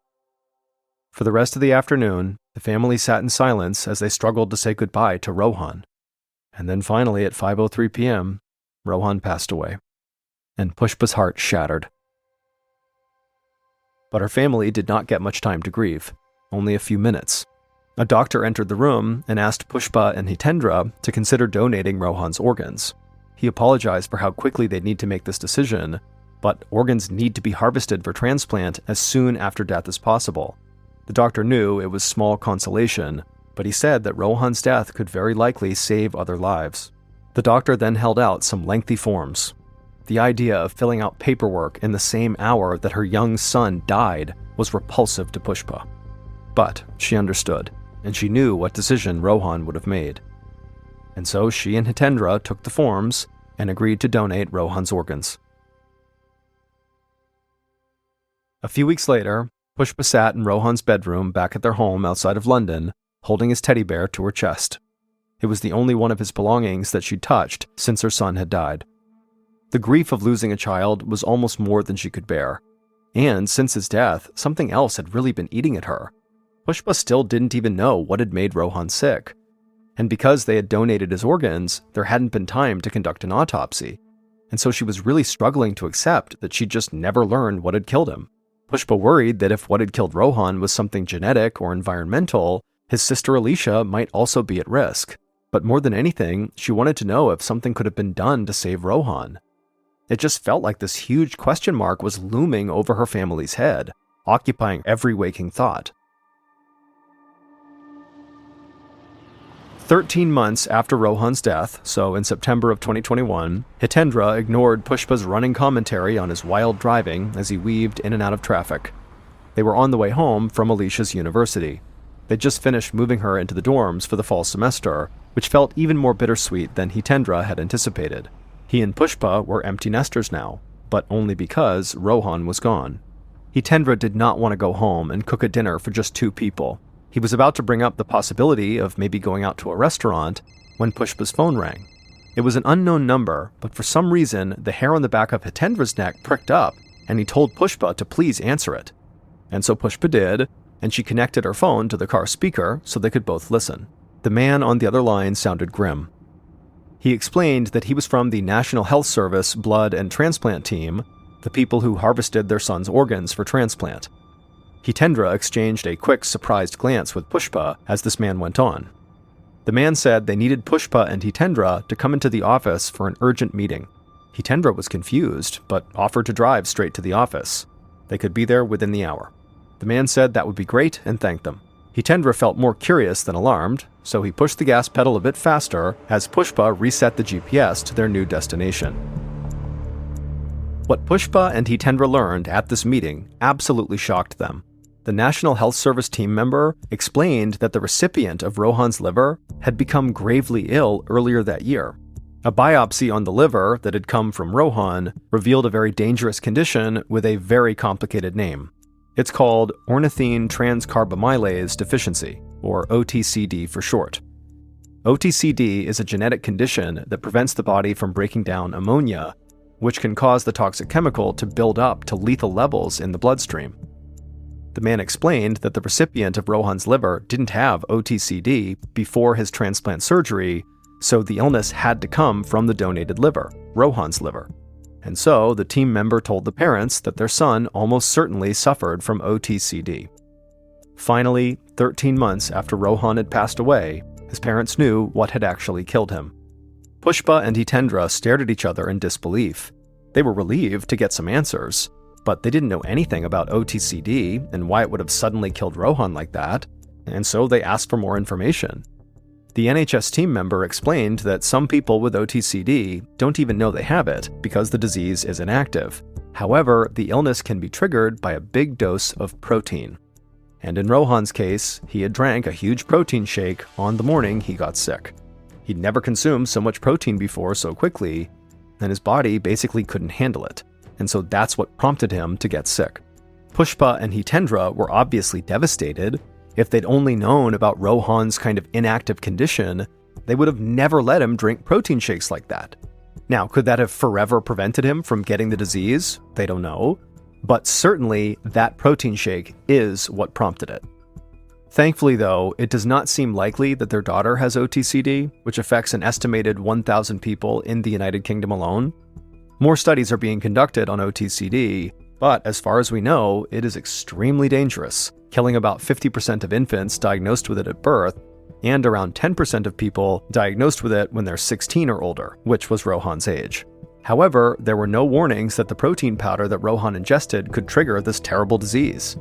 For the rest of the afternoon, the family sat in silence as they struggled to say goodbye to Rohan. And then finally, at 5:03 p.m., Rohan passed away, and Pushpa's heart shattered. But her family did not get much time to grieve, only a few minutes. A doctor entered the room and asked Pushpa and Hitendra to consider donating Rohan's organs. He apologized for how quickly they'd need to make this decision, but organs need to be harvested for transplant as soon after death as possible. The doctor knew it was small consolation, but he said that Rohan's death could very likely save other lives. The doctor then held out some lengthy forms. The idea of filling out paperwork in the same hour that her young son died was repulsive to Pushpa. But she understood, and she knew what decision Rohan would have made. And so she and Hitendra took the forms and agreed to donate Rohan's organs. A few weeks later, Pushpa sat in Rohan's bedroom back at their home outside of London, holding his teddy bear to her chest. It was the only one of his belongings that she'd touched since her son had died. The grief of losing a child was almost more than she could bear, and since his death, something else had really been eating at her. Pushpa still didn't even know what had made Rohan sick, and because they had donated his organs, there hadn't been time to conduct an autopsy, and so she was really struggling to accept that she'd just never learned what had killed him. Pushpa worried that if what had killed Rohan was something genetic or environmental, his sister Alicia might also be at risk. But more than anything, she wanted to know if something could have been done to save Rohan. It just felt like this huge question mark was looming over her family's head, occupying every waking thought. 13 months after Rohan's death, so in September of 2021, Hitendra ignored Pushpa's running commentary on his wild driving as he weaved in and out of traffic. They were on the way home from Alicia's university. They'd just finished moving her into the dorms for the fall semester, which felt even more bittersweet than Hitendra had anticipated. He and Pushpa were empty nesters now, but only because Rohan was gone. Hitendra did not want to go home and cook a dinner for just 2 people. He was about to bring up the possibility of maybe going out to a restaurant when Pushpa's phone rang. It was an unknown number, but for some reason, the hair on the back of Hitendra's neck pricked up, and he told Pushpa to please answer it. And so Pushpa did, and she connected her phone to the car speaker so they could both listen. The man on the other line sounded grim. He explained that he was from the National Health Service blood and transplant team, the people who harvested their son's organs for transplant. Hitendra exchanged a quick, surprised glance with Pushpa as this man went on. The man said they needed Pushpa and Hitendra to come into the office for an urgent meeting. Hitendra was confused, but offered to drive straight to the office. They could be there within the hour. The man said that would be great and thanked them. Hitendra felt more curious than alarmed, so he pushed the gas pedal a bit faster as Pushpa reset the GPS to their new destination. What Pushpa and Hitendra learned at this meeting absolutely shocked them. The National Health Service team member explained that the recipient of Rohan's liver had become gravely ill earlier that year. A biopsy on the liver that had come from Rohan revealed a very dangerous condition with a very complicated name. It's called ornithine transcarbamylase deficiency, or OTCD for short. OTCD is a genetic condition that prevents the body from breaking down ammonia, which can cause the toxic chemical to build up to lethal levels in the bloodstream. The man explained that the recipient of Rohan's liver didn't have OTCD before his transplant surgery, so the illness had to come from the donated liver, Rohan's liver. And so the team member told the parents that their son almost certainly suffered from OTCD. Finally, 13 months after Rohan had passed away, his parents knew what had actually killed him. Pushpa and Hitendra stared at each other in disbelief. They were relieved to get some answers, but they didn't know anything about OTCD and why it would have suddenly killed Rohan like that, and so they asked for more information. The NHS team member explained that some people with OTCD don't even know they have it because the disease is inactive. However, the illness can be triggered by a big dose of protein. And in Rohan's case, he had drank a huge protein shake on the morning he got sick. He'd never consumed so much protein before so quickly, and his body basically couldn't handle it. And so that's what prompted him to get sick. Pushpa and Hitendra were obviously devastated. If they'd only known about Rohan's kind of inactive condition, they would have never let him drink protein shakes like that. Now, could that have forever prevented him from getting the disease? They don't know. But certainly, that protein shake is what prompted it. Thankfully, though, it does not seem likely that their daughter has OTCD, which affects an estimated 1,000 people in the United Kingdom alone. More studies are being conducted on OTCD, but as far as we know, it is extremely dangerous, killing about 50% of infants diagnosed with it at birth, and around 10% of people diagnosed with it when they're 16 or older, which was Rohan's age. However, there were no warnings that the protein powder that Rohan ingested could trigger this terrible disease.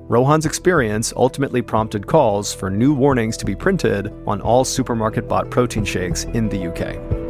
Rohan's experience ultimately prompted calls for new warnings to be printed on all supermarket-bought protein shakes in the UK.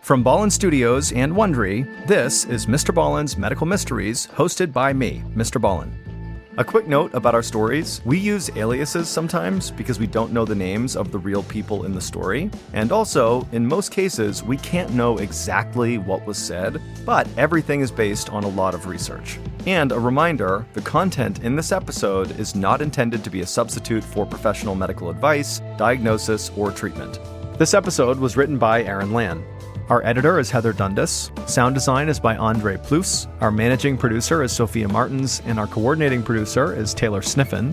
From Ballin Studios and Wondery, this is MrBallen's Medical Mysteries, hosted by me, Mr. Ballen. A quick note about our stories: we use aliases sometimes because we don't know the names of the real people in the story, and also, in most cases, we can't know exactly what was said, but everything is based on a lot of research. And a reminder, the content in this episode is not intended to be a substitute for professional medical advice, diagnosis, or treatment. This episode was written by Aaron Lan. Our editor is Heather Dundas, sound design is by Andre Plus, our managing producer is Sophia Martins, and our coordinating producer is Taylor Sniffen.